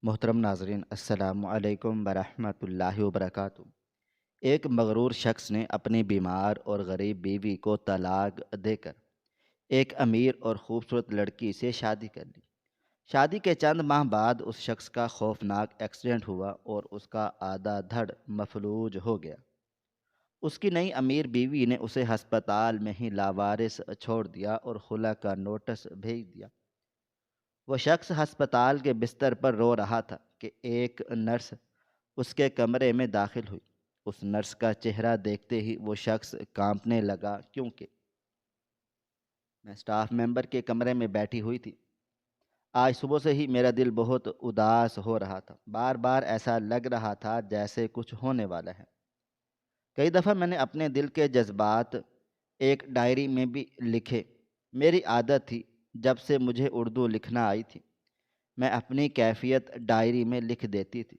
محترم ناظرین، السلام علیکم ورحمۃ اللہ وبرکاتہ۔ ایک مغرور شخص نے اپنی بیمار اور غریب بیوی کو طلاق دے کر ایک امیر اور خوبصورت لڑکی سے شادی کر لی۔ شادی کے چند ماہ بعد اس شخص کا خوفناک ایکسیڈنٹ ہوا اور اس کا آدھا دھڑ مفلوج ہو گیا۔ اس کی نئی امیر بیوی نے اسے ہسپتال میں ہی لاوارث چھوڑ دیا اور خلا کا نوٹس بھیج دیا۔ وہ شخص ہسپتال کے بستر پر رو رہا تھا کہ ایک نرس اس کے کمرے میں داخل ہوئی۔ اس نرس کا چہرہ دیکھتے ہی وہ شخص کانپنے لگا، کیونکہ میں سٹاف ممبر کے کمرے میں بیٹھی ہوئی تھی۔ آج صبح سے ہی میرا دل بہت اداس ہو رہا تھا، بار بار ایسا لگ رہا تھا جیسے کچھ ہونے والا ہے۔ کئی دفعہ میں نے اپنے دل کے جذبات ایک ڈائری میں بھی لکھے۔ میری عادت تھی، جب سے مجھے اردو لکھنا آئی تھی میں اپنی کیفیت ڈائری میں لکھ دیتی تھی،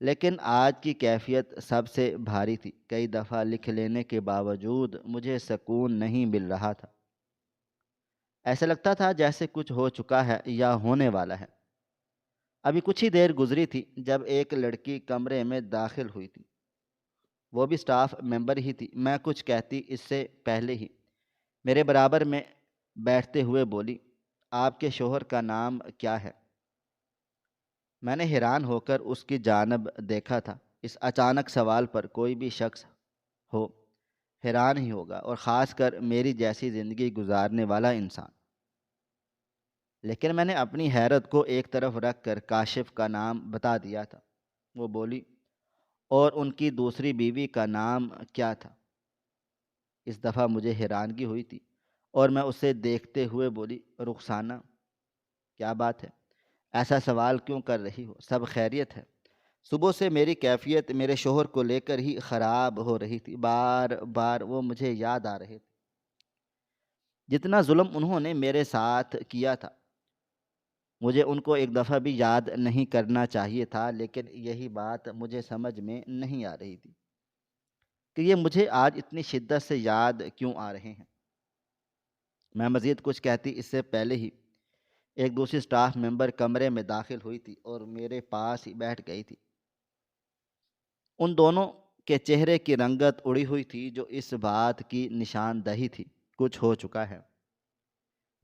لیکن آج کی کیفیت سب سے بھاری تھی۔ کئی دفعہ لکھ لینے کے باوجود مجھے سکون نہیں مل رہا تھا۔ ایسا لگتا تھا جیسے کچھ ہو چکا ہے یا ہونے والا ہے۔ ابھی کچھ ہی دیر گزری تھی جب ایک لڑکی کمرے میں داخل ہوئی تھی، وہ بھی سٹاف ممبر ہی تھی۔ میں کچھ کہتی اس سے پہلے ہی میرے برابر میں بیٹھتے ہوئے بولی، آپ کے شوہر کا نام کیا ہے؟ میں نے حیران ہو کر اس کی جانب دیکھا تھا۔ اس اچانک سوال پر کوئی بھی شخص ہو حیران ہی ہوگا، اور خاص کر میری جیسی زندگی گزارنے والا انسان۔ لیکن میں نے اپنی حیرت کو ایک طرف رکھ کر کاشف کا نام بتا دیا تھا۔ وہ بولی، اور ان کی دوسری بیوی کا نام کیا تھا؟ اس دفعہ مجھے حیرانگی ہوئی تھی اور میں اسے دیکھتے ہوئے بولی، رخسانہ۔ کیا بات ہے؟ ایسا سوال کیوں کر رہی ہو؟ سب خیریت ہے؟ صبح سے میری کیفیت میرے شوہر کو لے کر ہی خراب ہو رہی تھی۔ بار بار وہ مجھے یاد آ رہے تھے، جتنا ظلم انہوں نے میرے ساتھ کیا تھا۔ مجھے ان کو ایک دفعہ بھی یاد نہیں کرنا چاہیے تھا، لیکن یہی بات مجھے سمجھ میں نہیں آ رہی تھی کہ یہ مجھے آج اتنی شدت سے یاد کیوں آ رہے ہیں۔ میں مزید کچھ کہتی اس سے پہلے ہی ایک دوسری سٹاف ممبر کمرے میں داخل ہوئی تھی اور میرے پاس ہی بیٹھ گئی تھی۔ ان دونوں کے چہرے کی رنگت اڑی ہوئی تھی، جو اس بات کی نشاندہی تھی کچھ ہو چکا ہے۔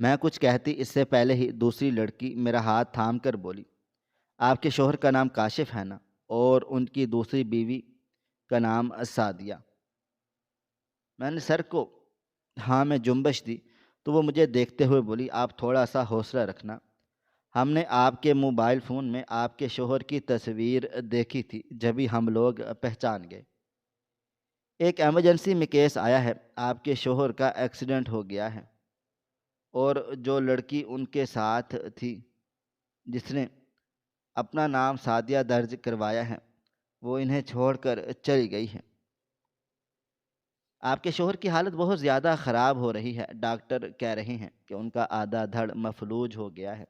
میں کچھ کہتی اس سے پہلے ہی دوسری لڑکی میرا ہاتھ تھام کر بولی، آپ کے شوہر کا نام کاشف ہے نا؟ اور ان کی دوسری بیوی کا نام سعدیہ؟ میں نے سر کو ہاں میں جنبش دی تو وہ مجھے دیکھتے ہوئے بولی، آپ تھوڑا سا حوصلہ رکھنا، ہم نے آپ کے موبائل فون میں آپ کے شوہر کی تصویر دیکھی تھی، جبھی ہم لوگ پہچان گئے۔ ایک ایمرجنسی میں کیس آیا ہے، آپ کے شوہر کا ایکسیڈنٹ ہو گیا ہے، اور جو لڑکی ان کے ساتھ تھی جس نے اپنا نام سعدیہ درج کروایا ہے، وہ انہیں چھوڑ کر چلی گئی ہے۔ آپ کے شوہر کی حالت بہت زیادہ خراب ہو رہی ہے، ڈاکٹر کہہ رہے ہیں کہ ان کا آدھا دھڑ مفلوج ہو گیا ہے،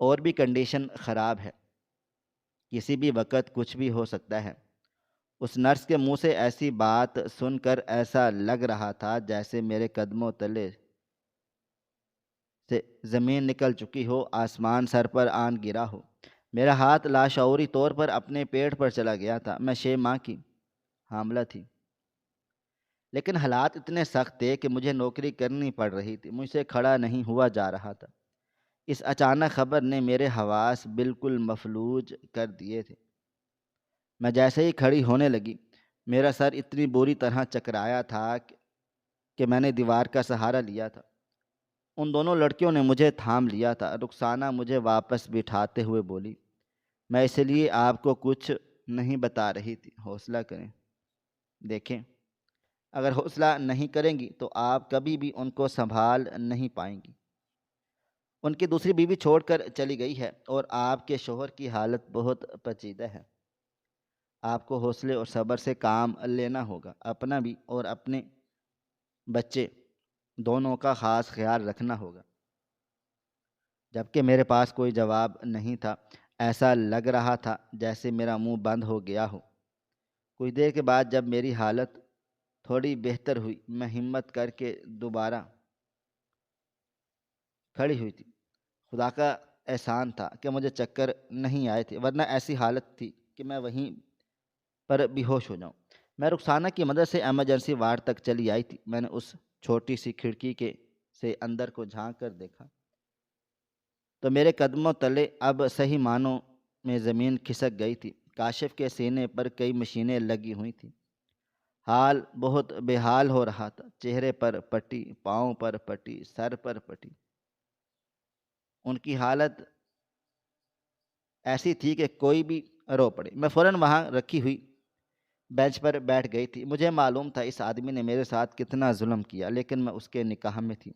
اور بھی کنڈیشن خراب ہے، کسی بھی وقت کچھ بھی ہو سکتا ہے۔ اس نرس کے منہ سے ایسی بات سن کر ایسا لگ رہا تھا جیسے میرے قدموں تلے سے زمین نکل چکی ہو، آسمان سر پر آن گرا ہو۔ میرا ہاتھ لاشعوری طور پر اپنے پیٹ پر چلا گیا تھا۔ میں 6 ماہ کی حاملہ تھی، لیکن حالات اتنے سخت تھے کہ مجھے نوکری کرنی پڑ رہی تھی، مجھ سے کھڑا نہیں ہوا جا رہا تھا۔ اس اچانک خبر نے میرے حواس بالکل مفلوج کر دیے تھے۔ میں جیسے ہی کھڑی ہونے لگی، میرا سر اتنی بری طرح چکرایا تھا کہ میں نے دیوار کا سہارا لیا تھا۔ ان دونوں لڑکیوں نے مجھے تھام لیا تھا۔ رخسانہ مجھے واپس بٹھاتے ہوئے بولی، میں اس لیے آپ کو کچھ نہیں بتا رہی تھی، حوصلہ کریں۔ دیکھیں، اگر حوصلہ نہیں کریں گی تو آپ کبھی بھی ان کو سنبھال نہیں پائیں گی۔ ان کی دوسری بیوی چھوڑ کر چلی گئی ہے، اور آپ کے شوہر کی حالت بہت پیچیدہ ہے۔ آپ کو حوصلے اور صبر سے کام لینا ہوگا، اپنا بھی اور اپنے بچے دونوں کا خاص خیال رکھنا ہوگا۔ جبکہ میرے پاس کوئی جواب نہیں تھا، ایسا لگ رہا تھا جیسے میرا منہ بند ہو گیا ہو۔ کچھ دیر کے بعد جب میری حالت تھوڑی بہتر ہوئی، میں ہمت کر کے دوبارہ کھڑی ہوئی تھی۔ خدا کا احسان تھا کہ مجھے چکر نہیں آئے تھے، ورنہ ایسی حالت تھی کہ میں وہیں پر بے ہوش ہو جاؤں۔ میں رخسانہ کی مدد سے ایمرجنسی وارڈ تک چلی آئی تھی۔ میں نے اس چھوٹی سی کھڑکی کے سے اندر کو جھانک کر دیکھا تو میرے قدموں تلے اب صحیح معنوں میں زمین کھسک گئی تھی۔ کاشف کے سینے پر کئی مشینیں لگی ہوئی تھیں۔ حال بہت بے حال ہو رہا تھا، چہرے پر پٹی، پاؤں پر پٹی، سر پر پٹی۔ ان کی حالت ایسی تھی کہ کوئی بھی رو پڑے۔ میں فوراً وہاں رکھی ہوئی بینچ پر بیٹھ گئی تھی۔ مجھے معلوم تھا اس آدمی نے میرے ساتھ کتنا ظلم کیا، لیکن میں اس کے نکاح میں تھی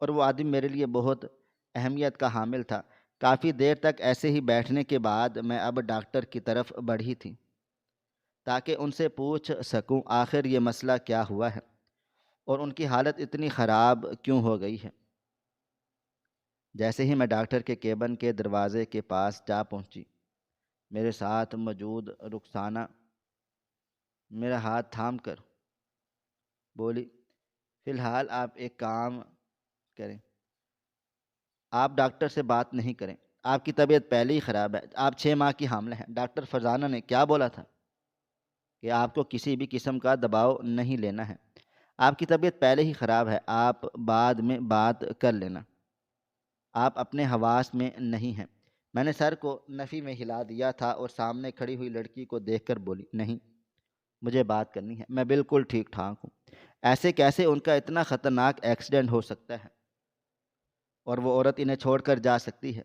اور وہ آدمی میرے لیے بہت اہمیت کا حامل تھا۔ کافی دیر تک ایسے ہی بیٹھنے کے بعد میں اب ڈاکٹر کی طرف بڑھی تھی تاکہ ان سے پوچھ سکوں آخر یہ مسئلہ کیا ہوا ہے اور ان کی حالت اتنی خراب کیوں ہو گئی ہے۔ جیسے ہی میں ڈاکٹر کے کیبن کے دروازے کے پاس جا پہنچی، میرے ساتھ موجود رخسانہ میرا ہاتھ تھام کر بولی، فی الحال آپ ایک کام کریں، آپ ڈاکٹر سے بات نہیں کریں، آپ کی طبیعت پہلے ہی خراب ہے، آپ 6 ماہ کی حاملہ ہیں۔ ڈاکٹر فرزانہ نے کیا بولا تھا کہ آپ کو کسی بھی قسم کا دباؤ نہیں لینا ہے، آپ کی طبیعت پہلے ہی خراب ہے، آپ بعد میں بات کر لینا، آپ اپنے حواس میں نہیں ہیں۔ میں نے سر کو نفی میں ہلا دیا تھا اور سامنے کھڑی ہوئی لڑکی کو دیکھ کر بولی، نہیں، مجھے بات کرنی ہے، میں بالکل ٹھیک ٹھاک ہوں۔ ایسے کیسے ان کا اتنا خطرناک ایکسیڈنٹ ہو سکتا ہے اور وہ عورت انہیں چھوڑ کر جا سکتی ہے؟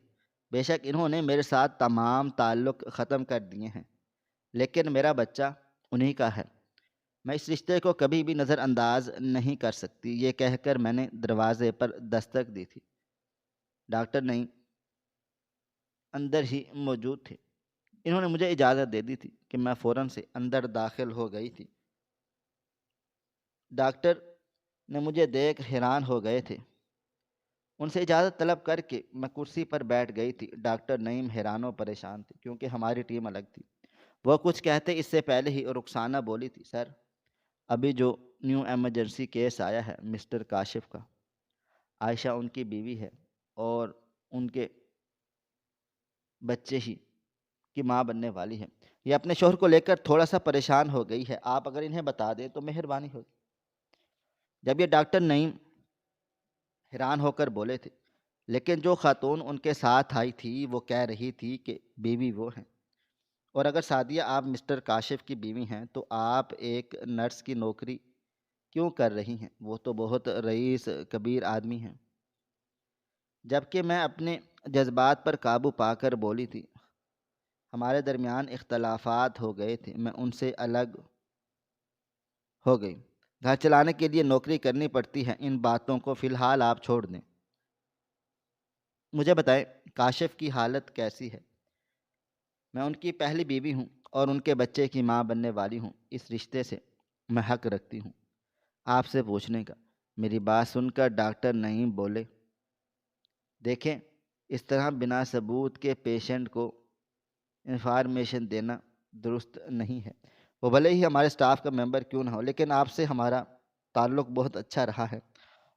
بے شک انہوں نے میرے ساتھ تمام تعلق ختم کر دیے ہیں، لیکن میرا بچہ انہی کا ہے، میں اس رشتے کو کبھی بھی نظر انداز نہیں کر سکتی۔ یہ کہہ کر میں نے دروازے پر دستک دی تھی۔ ڈاکٹر نہیں اندر ہی موجود تھے۔ انہوں نے مجھے اجازت دے دی تھی کہ میں فوراً سے اندر داخل ہو گئی تھی۔ ڈاکٹر نے مجھے دیکھ حیران ہو گئے تھے۔ ان سے اجازت طلب کر کے میں کرسی پر بیٹھ گئی تھی۔ ڈاکٹر نعیم حیران و پریشان تھی کیونکہ ہماری ٹیم الگ تھی۔ وہ کچھ کہتے اس سے پہلے ہی رخسانہ بولی تھی، سر، ابھی جو نیو ایمرجنسی کیس آیا ہے مسٹر کاشف کا، عائشہ ان کی بیوی ہے اور ان کے بچے ہی کی ماں بننے والی ہے۔ یہ اپنے شوہر کو لے کر تھوڑا سا پریشان ہو گئی ہے، آپ اگر انہیں بتا دیں تو مہربانی ہوگی۔ جب یہ ڈاکٹر نعیم حیران ہو کر بولے تھے، لیکن جو خاتون ان کے ساتھ آئی تھی وہ کہہ رہی تھی کہ بیوی وہ ہیں، اور اگر سعدیہ آپ مسٹر کاشف کی بیوی ہیں تو آپ ایک نرس کی نوکری کیوں کر رہی ہیں؟ وہ تو بہت رئیس کبیر آدمی ہیں۔ جبکہ میں اپنے جذبات پر قابو پا کر بولی تھی، ہمارے درمیان اختلافات ہو گئے تھے، میں ان سے الگ ہو گئی، گھر چلانے کے لیے نوکری کرنی پڑتی ہے، ان باتوں کو فی الحال آپ چھوڑ دیں۔ مجھے بتائیں کاشف کی حالت کیسی ہے؟ میں ان کی پہلی بیوی ہوں اور ان کے بچے کی ماں بننے والی ہوں، اس رشتے سے میں حق رکھتی ہوں آپ سے پوچھنے کا۔ میری بات سن کر ڈاکٹر نعیم بولے، دیکھیں، اس طرح بنا ثبوت کے پیشنٹ کو انفارمیشن دینا درست نہیں ہے۔ وہ بھلے ہی ہمارے اسٹاف کا ممبر کیوں نہ ہو، لیکن آپ سے ہمارا تعلق بہت اچھا رہا ہے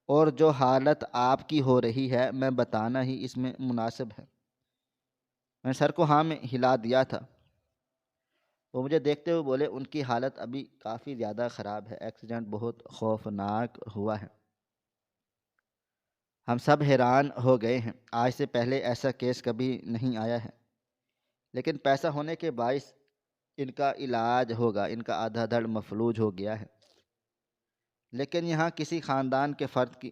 اور جو حالت آپ کی ہو رہی ہے میں بتانا ہی اس میں مناسب ہے۔ میں نے سر کو ہاں میں ہلا دیا تھا۔ وہ مجھے دیکھتے ہوئے بولے، ان کی حالت ابھی کافی زیادہ خراب ہے، ایکسیڈنٹ بہت خوفناک ہوا ہے۔ ہم سب حیران ہو گئے ہیں، آج سے پہلے ایسا کیس کبھی نہیں آیا ہے، لیکن پیسہ ہونے کے باعث ان کا علاج ہوگا، ان کا آدھا دھڑ مفلوج ہو گیا ہے، لیکن یہاں کسی خاندان کے فرد کی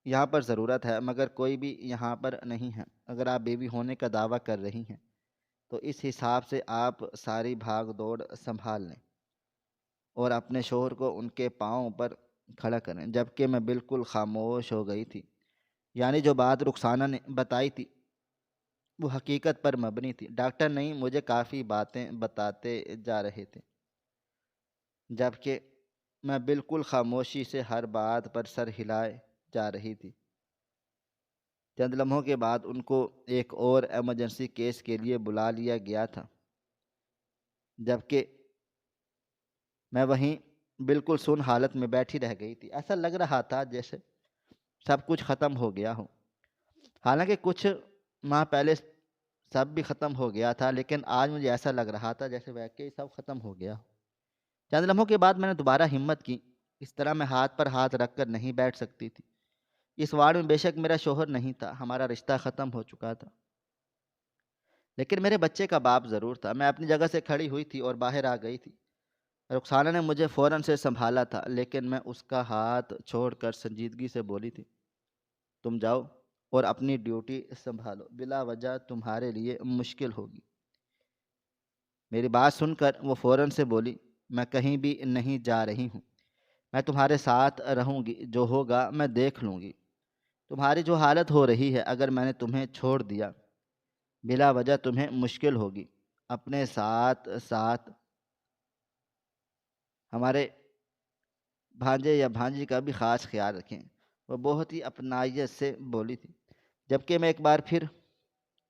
یہاں پر ضرورت ہے، مگر کوئی بھی یہاں پر نہیں ہے۔ اگر آپ بیوی ہونے کا دعویٰ کر رہی ہیں تو اس حساب سے آپ ساری بھاگ دوڑ سنبھال لیں اور اپنے شوہر کو ان کے پاؤں پر کھڑا کریں۔ جبکہ میں بالکل خاموش ہو گئی تھی، یعنی جو بات رخسانہ نے بتائی تھی وہ حقیقت پر مبنی تھی۔ ڈاکٹر نہیں مجھے کافی باتیں بتاتے جا رہے تھے، جبکہ میں بالکل خاموشی سے ہر بات پر سر ہلائے جا رہی تھی۔ چند لمحوں کے بعد ان کو ایک اور ایمرجنسی کیس کے لیے بلا لیا گیا تھا، جبکہ میں وہیں بالکل سن حالت میں بیٹھی رہ گئی تھی۔ ایسا لگ رہا تھا جیسے سب کچھ ختم ہو گیا ہو۔ حالانکہ کچھ ماہ پہلے سب بھی ختم ہو گیا تھا، لیکن آج مجھے ایسا لگ رہا تھا جیسے واقعی سب ختم ہو گیا ہو۔ چند لمحوں کے بعد میں نے دوبارہ ہمت کی۔ اس طرح میں ہاتھ پر ہاتھ رکھ کر نہیں بیٹھ سکتی تھی۔ اس وارڈ میں بے شک میرا شوہر نہیں تھا، ہمارا رشتہ ختم ہو چکا تھا، لیکن میرے بچے کا باپ ضرور تھا۔ میں اپنی جگہ سے کھڑی ہوئی تھی اور باہر آ گئی تھی۔ رخسانہ نے مجھے فوراً سے سنبھالا تھا، لیکن میں اس کا ہاتھ چھوڑ کر سنجیدگی سے بولی تھی، تم جاؤ اور اپنی ڈیوٹی سنبھالو، بلا وجہ تمہارے لیے مشکل ہوگی۔ میری بات سن کر وہ فوراً سے بولی، میں کہیں بھی نہیں جا رہی ہوں، میں تمہارے ساتھ رہوں گی، جو ہوگا میں دیکھ لوں گی۔ تمہاری جو حالت ہو رہی ہے، اگر میں نے تمہیں چھوڑ دیا بلا وجہ تمہیں مشکل ہوگی۔ اپنے ساتھ ساتھ ہمارے بھانجے یا بھانجی کا بھی خاص خیال رکھیں۔ وہ بہت ہی اپنائیت سے بولی تھی، جبکہ میں ایک بار پھر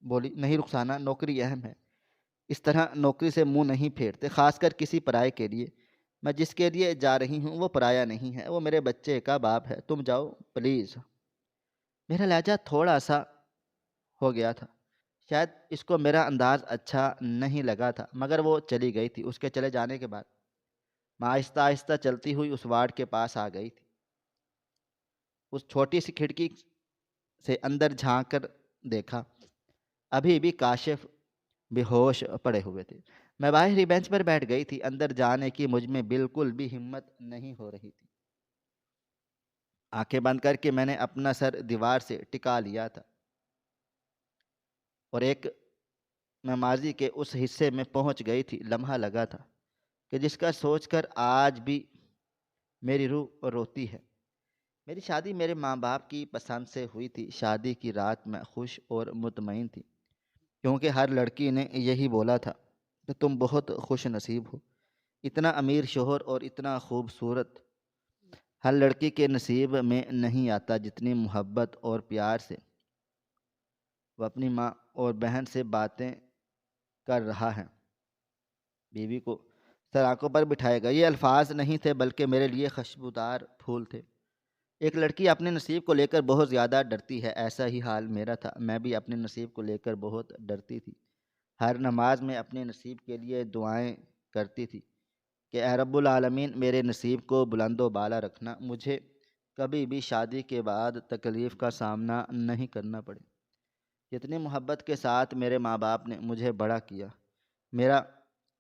بولی، نہیں رخسانہ، نوکری اہم ہے، اس طرح نوکری سے منہ نہیں پھیرتے، خاص کر کسی پرائے کے لیے۔ میں جس کے لیے جا رہی ہوں وہ پرایا نہیں ہے، وہ میرے بچے کا باپ ہے، تم جاؤ پلیز۔ میرا لہجہ تھوڑا سا ہو گیا تھا، شاید اس کو میرا انداز اچھا نہیں لگا تھا، مگر وہ چلی گئی تھی۔ اس کے چلے جانے کے بعد میں آہستہ آہستہ چلتی ہوئی اس وارڈ کے پاس آ گئی تھی۔ اس چھوٹی سی کھڑکی سے اندر جھانک کر دیکھا، ابھی بھی کاشف بے ہوش پڑے ہوئے تھے۔ میں باہر ہی بینچ پر بیٹھ گئی تھی، اندر جانے کی مجھ میں بالکل بھی ہمت نہیں ہو رہی تھی۔ آنکھیں بند کر کے میں نے اپنا سر دیوار سے ٹکا لیا تھا اور میں ماضی کے اس حصے میں پہنچ گئی تھی۔ لمحہ لگا تھا کہ جس کا سوچ کر آج بھی میری روح روتی ہے۔ میری شادی میرے ماں باپ کی پسند سے ہوئی تھی۔ شادی کی رات میں خوش اور مطمئن تھی، کیونکہ ہر لڑکی نے یہی بولا تھا کہ تم بہت خوش نصیب ہو۔ اتنا امیر شوہر اور اتنا خوبصورت ہر لڑکی کے نصیب میں نہیں آتا، جتنی محبت اور پیار سے وہ اپنی ماں اور بہن سے باتیں کر رہا ہے۔ بیوی کو سر آنکھوں پر بٹھائے گا، یہ الفاظ نہیں تھے بلکہ میرے لیے خوشبودار پھول تھے۔ ایک لڑکی اپنے نصیب کو لے کر بہت زیادہ ڈرتی ہے، ایسا ہی حال میرا تھا۔ میں بھی اپنے نصیب کو لے کر بہت ڈرتی تھی۔ ہر نماز میں اپنے نصیب کے لیے دعائیں کرتی تھی کہ اے رب العالمین، میرے نصیب کو بلند و بالا رکھنا، مجھے کبھی بھی شادی کے بعد تکلیف کا سامنا نہیں کرنا پڑے۔ جتنی محبت کے ساتھ میرے ماں باپ نے مجھے بڑا کیا، میرا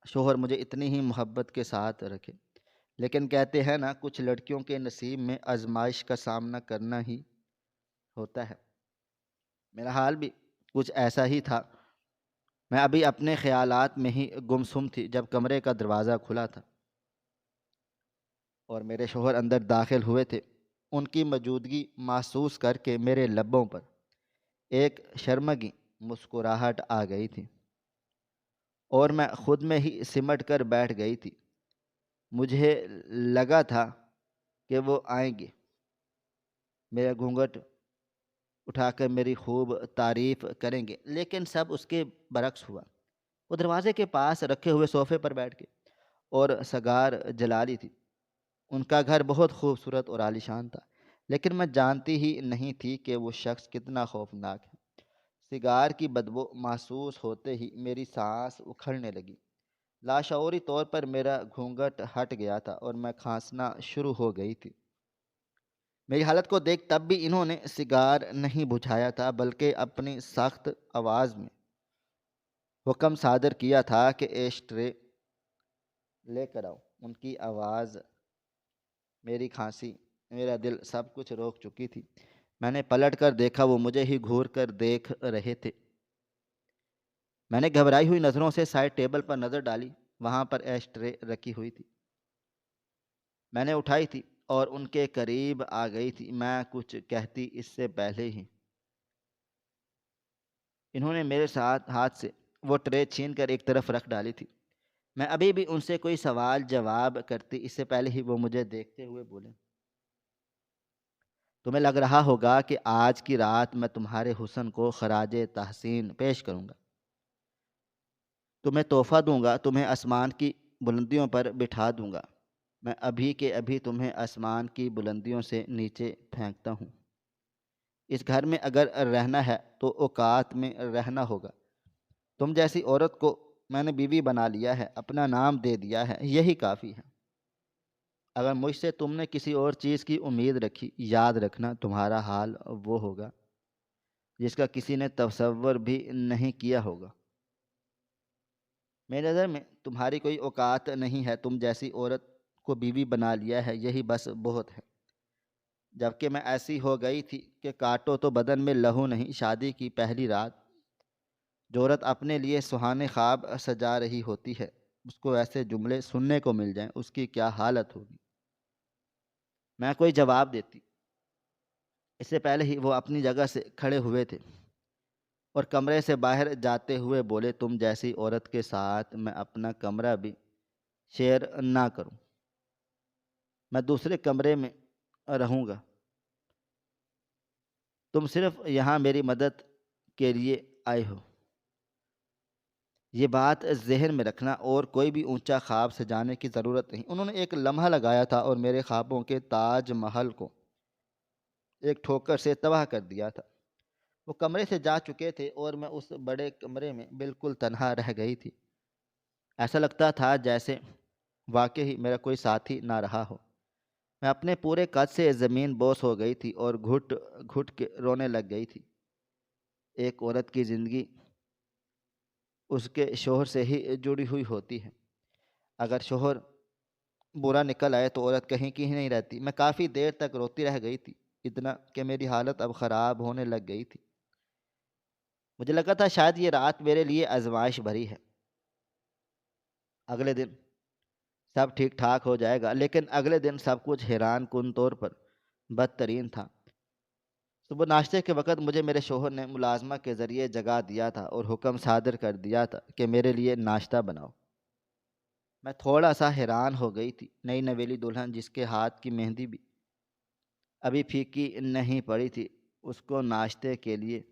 شوہر مجھے اتنی ہی محبت کے ساتھ رکھے۔ لیکن کہتے ہیں نا، کچھ لڑکیوں کے نصیب میں آزمائش کا سامنا کرنا ہی ہوتا ہے۔ میرا حال بھی کچھ ایسا ہی تھا۔ میں ابھی اپنے خیالات میں ہی گمسم تھی جب کمرے کا دروازہ کھلا تھا اور میرے شوہر اندر داخل ہوئے تھے۔ ان کی موجودگی محسوس کر کے میرے لبوں پر ایک شرمگی مسکراہٹ آ گئی تھی اور میں خود میں ہی سمٹ کر بیٹھ گئی تھی۔ مجھے لگا تھا کہ وہ آئیں گے، میرا گھونگھٹ اٹھا کر میری خوب تعریف کریں گے، لیکن سب اس کے برعکس ہوا۔ وہ دروازے کے پاس رکھے ہوئے صوفے پر بیٹھ کے اور سگار جلا لی تھی۔ ان کا گھر بہت خوبصورت اور عالیشان تھا، لیکن میں جانتی ہی نہیں تھی کہ وہ شخص کتنا خوفناک ہے۔ سگار کی بدبو محسوس ہوتے ہی میری سانس اکھڑنے لگی۔ لاشعوری طور پر میرا گھونگھٹ ہٹ گیا تھا اور میں کھانسنا شروع ہو گئی تھی۔ میری حالت کو دیکھ تب بھی انہوں نے سگار نہیں بجھایا تھا، بلکہ اپنی سخت آواز میں حکم صادر کیا تھا کہ ایش ٹرے لے کر آؤ۔ ان کی آواز، میری کھانسی، میرا دل سب کچھ روک چکی تھی۔ میں نے پلٹ کر دیکھا، وہ مجھے ہی گھور کر دیکھ رہے تھے۔ میں نے گھبرائی ہوئی نظروں سے سائڈ ٹیبل پر نظر ڈالی، وہاں پر ایش ٹرے رکھی ہوئی تھی۔ میں نے اٹھائی تھی اور ان کے قریب آ گئی تھی۔ میں کچھ کہتی اس سے پہلے ہی انہوں نے میرے ساتھ ہاتھ سے وہ ٹرے چھین کر ایک طرف رکھ ڈالی تھی۔ میں ابھی بھی ان سے کوئی سوال جواب کرتی اس سے پہلے ہی وہ مجھے دیکھتے ہوئے بولے، تمہیں لگ رہا ہوگا کہ آج کی رات میں تمہارے حسن کو خراج تحسین پیش کروں گا، تمہیں تحفہ دوں گا، تمہیں آسمان کی بلندیوں پر بٹھا دوں گا۔ میں ابھی کے ابھی تمہیں آسمان کی بلندیوں سے نیچے پھینکتا ہوں۔ اس گھر میں اگر رہنا ہے تو اوقات میں رہنا ہوگا۔ تم جیسی عورت کو میں نے بیوی بنا لیا ہے، اپنا نام دے دیا ہے، یہی کافی ہے۔ اگر مجھ سے تم نے کسی اور چیز کی امید رکھی، یاد رکھنا تمہارا حال وہ ہوگا جس کا کسی نے تصور بھی نہیں کیا ہوگا۔ میری نظر میں تمہاری کوئی اوقات نہیں ہے، تم جیسی عورت کو بیوی بنا لیا ہے، یہی بس بہت ہے۔ جبکہ میں ایسی ہو گئی تھی کہ کاٹو تو بدن میں لہو نہیں۔ شادی کی پہلی رات جو عورت اپنے لیے سہانے خواب سجا رہی ہوتی ہے، اس کو ایسے جملے سننے کو مل جائیں، اس کی کیا حالت ہوگی۔ میں کوئی جواب دیتی، اس سے پہلے ہی وہ اپنی جگہ سے کھڑے ہوئے تھے اور کمرے سے باہر جاتے ہوئے بولے، تم جیسی عورت کے ساتھ میں اپنا کمرہ بھی شیئر نہ کروں، میں دوسرے کمرے میں رہوں گا۔ تم صرف یہاں میری مدد کے لیے آئے ہو، یہ بات ذہن میں رکھنا، اور کوئی بھی اونچا خواب سجانے کی ضرورت نہیں۔ انہوں نے ایک لمحہ لگایا تھا اور میرے خوابوں کے تاج محل کو ایک ٹھوکر سے تباہ کر دیا تھا۔ وہ کمرے سے جا چکے تھے اور میں اس بڑے کمرے میں بالکل تنہا رہ گئی تھی۔ ایسا لگتا تھا جیسے واقعی میرا کوئی ساتھی نہ رہا ہو۔ میں اپنے پورے قد سے زمین بوس ہو گئی تھی اور گھٹ گھٹ کے رونے لگ گئی تھی۔ ایک عورت کی زندگی اس کے شوہر سے ہی جڑی ہوئی ہوتی ہے۔ اگر شوہر برا نکل آئے تو عورت کہیں کی ہی نہیں رہتی۔ میں کافی دیر تک روتی رہ گئی تھی، اتنا کہ میری حالت اب خراب ہونے لگ گئی تھی۔ مجھے لگا تھا شاید یہ رات میرے لیے آزمائش بھری ہے، اگلے دن سب ٹھیک ٹھاک ہو جائے گا۔ لیکن اگلے دن سب کچھ حیران کن طور پر بدترین تھا۔ صبح ناشتے کے وقت مجھے میرے شوہر نے ملازمہ کے ذریعے جگا دیا تھا اور حکم صادر کر دیا تھا کہ میرے لیے ناشتہ بناؤ۔ میں تھوڑا سا حیران ہو گئی تھی۔ نئی نویلی دلہن جس کے ہاتھ کی مہندی بھی ابھی پھیکی نہیں پڑی تھی، اس کو ناشتے کے لیے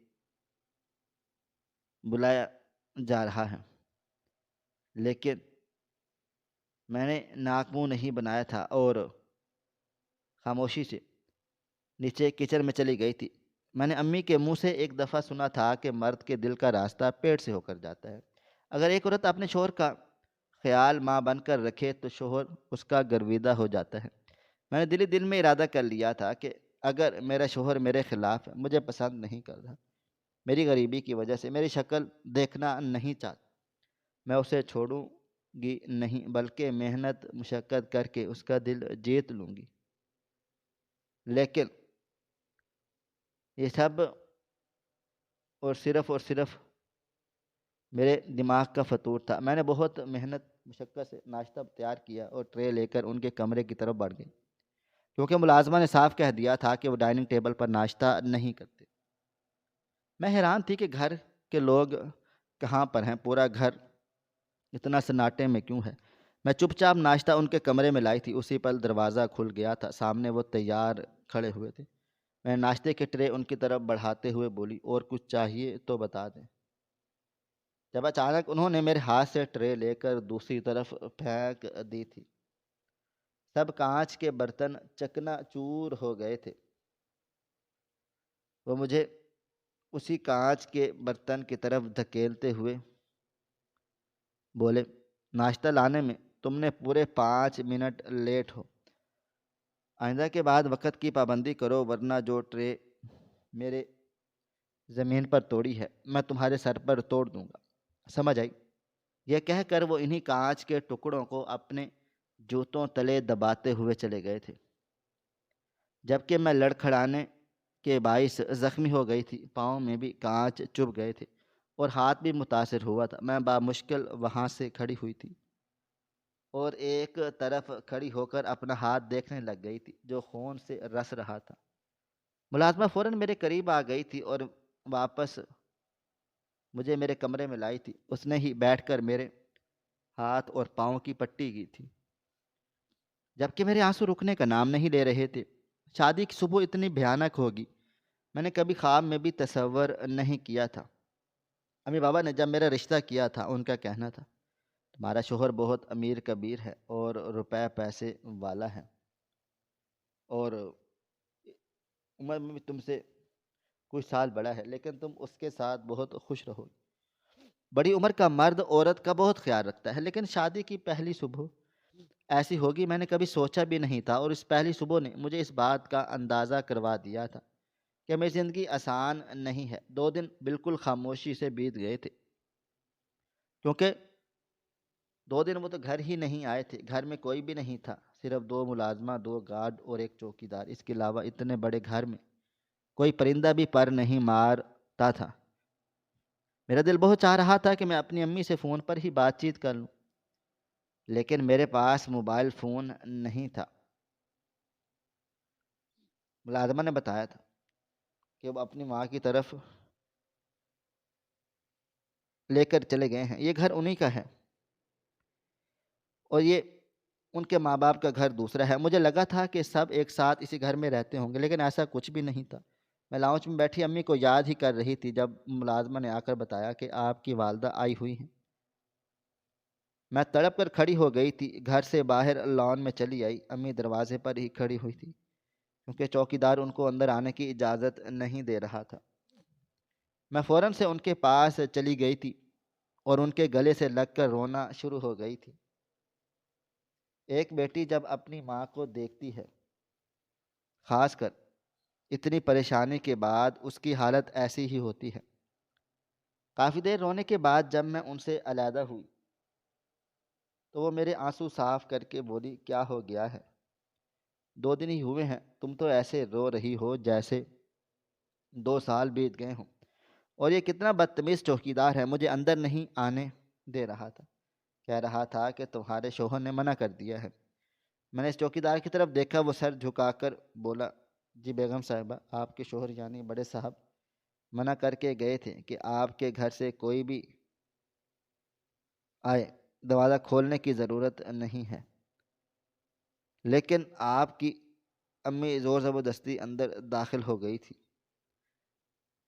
بلایا جا رہا ہے، لیکن میں نے ناک منہ نہیں بنایا تھا اور خاموشی سے نیچے کچن میں چلی گئی تھی۔ میں نے امی کے منہ سے ایک دفعہ سنا تھا کہ مرد کے دل کا راستہ پیٹ سے ہو کر جاتا ہے۔ اگر ایک عورت اپنے شوہر کا خیال ماں بن کر رکھے تو شوہر اس کا گرویدہ ہو جاتا ہے۔ میں نے دل میں ارادہ کر لیا تھا کہ اگر میرا شوہر میرے خلاف ہے، مجھے پسند نہیں کرتا، میری غریبی کی وجہ سے میری شکل دیکھنا نہیں چاہتا، میں اسے چھوڑوں گی نہیں، بلکہ محنت مشقت کر کے اس کا دل جیت لوں گی۔ لیکن یہ سب اور صرف میرے دماغ کا فطور تھا۔ میں نے بہت محنت مشقت سے ناشتہ تیار کیا اور ٹرے لے کر ان کے کمرے کی طرف بڑھ گئی، کیونکہ ملازمہ نے صاف کہہ دیا تھا کہ وہ ڈائننگ ٹیبل پر ناشتہ نہیں کرتے۔ میں حیران تھی کہ گھر کے لوگ کہاں پر ہیں، پورا گھر اتنا سناٹے میں کیوں ہے۔ میں چپ چاپ ناشتہ ان کے کمرے میں لائی تھی۔ اسی پل دروازہ کھل گیا تھا، سامنے وہ تیار کھڑے ہوئے تھے۔ میں نے ناشتے کے ٹرے ان کی طرف بڑھاتے ہوئے بولی، اور کچھ چاہیے تو بتا دیں۔ جب اچانک انہوں نے میرے ہاتھ سے ٹرے لے کر دوسری طرف پھینک دی تھی۔ سب کانچ کے برتن چکنا چور ہو گئے تھے۔ وہ مجھے اسی کانچ کے برتن کی طرف دھکیلتے ہوئے بولے، ناشتہ لانے میں تم نے پورے 5 منٹ لیٹ ہو۔ آئندہ کے بعد وقت کی پابندی کرو، ورنہ جو ٹرے میرے زمین پر توڑی ہے میں تمہارے سر پر توڑ دوں گا، سمجھ آئی؟ یہ کہہ کر وہ انہی کانچ کے ٹکڑوں کو اپنے جوتوں تلے دباتے ہوئے چلے گئے تھے، جبکہ میں لڑکھڑانے کے باعث زخمی ہو گئی تھی۔ پاؤں میں بھی کانچ چبھ گئے تھے اور ہاتھ بھی متاثر ہوا تھا۔ میں بامشکل وہاں سے کھڑی ہوئی تھی اور ایک طرف کھڑی ہو کر اپنا ہاتھ دیکھنے لگ گئی تھی جو خون سے رس رہا تھا۔ ملازمہ فوراً میرے قریب آ گئی تھی اور واپس مجھے میرے کمرے میں لائی تھی۔ اس نے ہی بیٹھ کر میرے ہاتھ اور پاؤں کی پٹی کی تھی، جبکہ میرے آنسو رکنے کا نام نہیں لے رہے تھے۔ شادی کی صبح اتنی بھیانک ہوگی میں نے کبھی خواب میں بھی تصور نہیں کیا تھا۔ امی بابا نے جب میرا رشتہ کیا تھا، ان کا کہنا تھا، تمہارا شوہر بہت امیر کبیر ہے اور روپے پیسے والا ہے، اور عمر میں بھی تم سے کچھ سال بڑا ہے، لیکن تم اس کے ساتھ بہت خوش رہو گی۔ بڑی عمر کا مرد عورت کا بہت خیال رکھتا ہے، لیکن شادی کی پہلی صبح ایسی ہوگی میں نے کبھی سوچا بھی نہیں تھا، اور اس پہلی صبح نے مجھے اس بات کا اندازہ کروا دیا تھا کہ میری زندگی آسان نہیں ہے۔ 2 دن بالکل خاموشی سے بیت گئے تھے، کیونکہ 2 دن وہ تو گھر ہی نہیں آئے تھے۔ گھر میں کوئی بھی نہیں تھا، صرف 2 ملازمہ، 2 گارڈ اور ایک چوکیدار۔ اس کے علاوہ اتنے بڑے گھر میں کوئی پرندہ بھی پر نہیں مارتا تھا۔ میرا دل بہت چاہ رہا تھا کہ میں اپنی امی سے فون پر ہی بات چیت کر لوں، لیکن میرے پاس موبائل فون نہیں تھا۔ ملازمہ نے بتایا تھا کہ وہ اپنی ماں کی طرف لے کر چلے گئے ہیں، یہ گھر انہی کا ہے اور یہ ان کے ماں باپ کا گھر دوسرا ہے۔ مجھے لگا تھا کہ سب ایک ساتھ اسی گھر میں رہتے ہوں گے، لیکن ایسا کچھ بھی نہیں تھا۔ میں لاؤنج میں بیٹھی امی کو یاد ہی کر رہی تھی جب ملازمہ نے آ کر بتایا کہ آپ کی والدہ آئی ہوئی ہیں۔ میں تڑپ کر کھڑی ہو گئی تھی۔ گھر سے باہر لان میں چلی آئی، امی دروازے پر ہی کھڑی ہوئی تھی، کیونکہ چوکیدار ان کو اندر آنے کی اجازت نہیں دے رہا تھا۔ میں فوراً سے ان کے پاس چلی گئی تھی اور ان کے گلے سے لگ کر رونا شروع ہو گئی تھی۔ ایک بیٹی جب اپنی ماں کو دیکھتی ہے، خاص کر اتنی پریشانی کے بعد، اس کی حالت ایسی ہی ہوتی ہے۔ کافی دیر رونے کے بعد جب میں ان سے علیحدہ ہوئی تو وہ میرے آنسو صاف کر کے بولی، کیا ہو گیا ہے؟ 2 دن ہی ہوئے ہیں، تم تو ایسے رو رہی ہو جیسے 2 سال بیت گئے ہوں۔ اور یہ کتنا بدتمیز چوکیدار ہے، مجھے اندر نہیں آنے دے رہا تھا، کہہ رہا تھا کہ تمہارے شوہر نے منع کر دیا ہے۔ میں نے اس چوکیدار کی طرف دیکھا، وہ سر جھکا کر بولا، جی بیگم صاحبہ، آپ کے شوہر یعنی بڑے صاحب منع کر کے گئے تھے کہ آپ کے گھر سے کوئی بھی آئے، دروازہ کھولنے کی ضرورت نہیں ہے۔ لیکن آپ کی امی زور زبردستی اندر داخل ہو گئی تھی،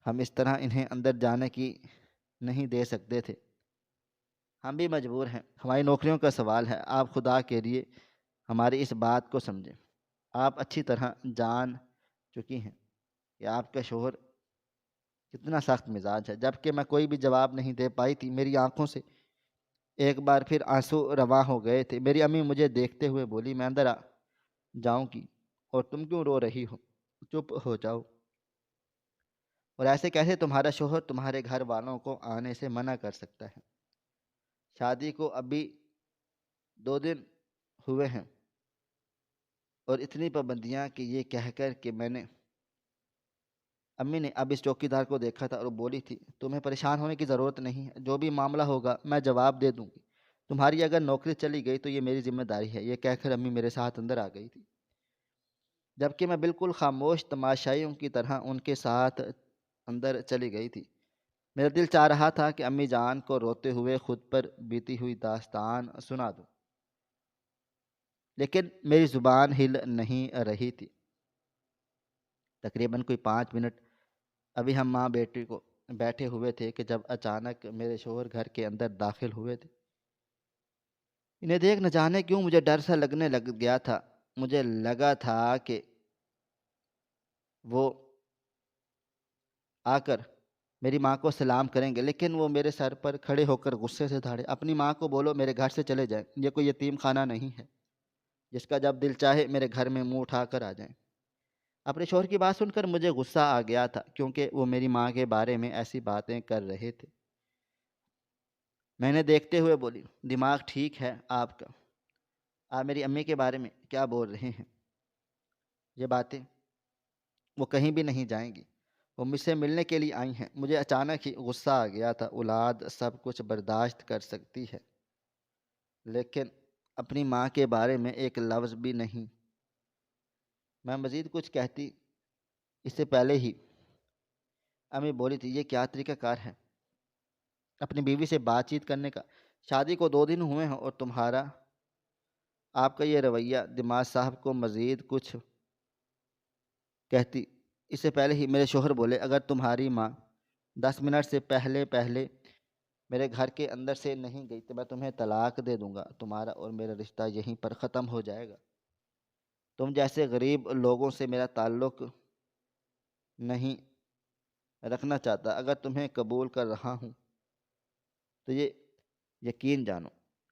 ہم اس طرح انہیں اندر جانے کی نہیں دے سکتے تھے، ہم بھی مجبور ہیں، ہماری نوکریوں کا سوال ہے، آپ خدا کے لیے ہماری اس بات کو سمجھیں۔ آپ اچھی طرح جان چکی ہیں کہ آپ کا شوہر کتنا سخت مزاج ہے۔ جب کہ میں کوئی بھی جواب نہیں دے پائی تھی، میری آنکھوں سے ایک بار پھر آنسو رواں ہو گئے تھے۔ میری امی مجھے دیکھتے ہوئے بولی، میں اندر جاؤں گی، اور تم کیوں رو رہی ہو؟ چپ ہو جاؤ، اور ایسے کیسے تمہارا شوہر تمہارے گھر والوں کو آنے سے منع کر سکتا ہے؟ شادی کو ابھی 2 دن ہوئے ہیں اور اتنی پابندیاں کہ یہ کہہ کر کہ میں نے امی نے اب اس چوکیدار کو دیکھا تھا اور بولی تھی، تمہیں پریشان ہونے کی ضرورت نہیں ہے، جو بھی معاملہ ہوگا میں جواب دے دوں گی، تمہاری اگر نوکری چلی گئی تو یہ میری ذمہ داری ہے۔ یہ کہہ کر امی میرے ساتھ اندر آ گئی تھی، جبکہ میں بالکل خاموش تماشائیوں کی طرح ان کے ساتھ اندر چلی گئی تھی۔ میرا دل چاہ رہا تھا کہ امی جان کو روتے ہوئے خود پر بیتی ہوئی داستان سنا دوں، لیکن میری زبان ہل نہیں رہی تھی۔ تقریباً کوئی 5 منٹ ابھی ہم ماں بیٹی کو بیٹھے ہوئے تھے کہ جب اچانک میرے شوہر گھر کے اندر داخل ہوئے تھے۔ انہیں دیکھ نہ جانے کیوں مجھے ڈر سا لگنے لگ گیا تھا۔ مجھے لگا تھا کہ وہ آ کر میری ماں کو سلام کریں گے، لیکن وہ میرے سر پر کھڑے ہو کر غصے سے دھاڑے، اپنی ماں کو بولو میرے گھر سے چلے جائیں، یہ کوئی یتیم خانہ نہیں ہے جس کا جب دل چاہے میرے گھر میں منہ اٹھا کر آ جائیں۔ اپنے شوہر کی بات سن کر مجھے غصہ آ گیا تھا، کیونکہ وہ میری ماں کے بارے میں ایسی باتیں کر رہے تھے۔ میں نے دیکھتے ہوئے بولی، دماغ ٹھیک ہے آپ کا؟ آپ میری امی کے بارے میں کیا بول رہے ہیں؟ یہ باتیں وہ کہیں بھی نہیں جائیں گی، وہ مجھ سے ملنے کے لیے آئی ہیں۔ مجھے اچانک ہی غصہ آ گیا تھا۔ اولاد سب کچھ برداشت کر سکتی ہے، لیکن اپنی ماں کے بارے میں ایک لفظ بھی نہیں۔ میں مزید کچھ کہتی اس سے پہلے ہی امی بولی تھی، یہ کیا طریقہ کار ہے اپنی بیوی سے بات چیت کرنے کا؟ شادی کو 2 دن ہوئے ہیں اور تمہارا آپ کا یہ رویہ۔ دماغ صاحب کو مزید کچھ کہتی اس سے پہلے ہی میرے شوہر بولے، اگر تمہاری ماں 10 منٹ سے پہلے میرے گھر کے اندر سے نہیں گئی تو میں تمہیں طلاق دے دوں گا، تمہارا اور میرا رشتہ یہیں پر ختم ہو جائے گا۔ تم جیسے غریب لوگوں سے میرا تعلق نہیں رکھنا چاہتا۔ اگر تمہیں قبول کر رہا ہوں تو یہ یقین جانو،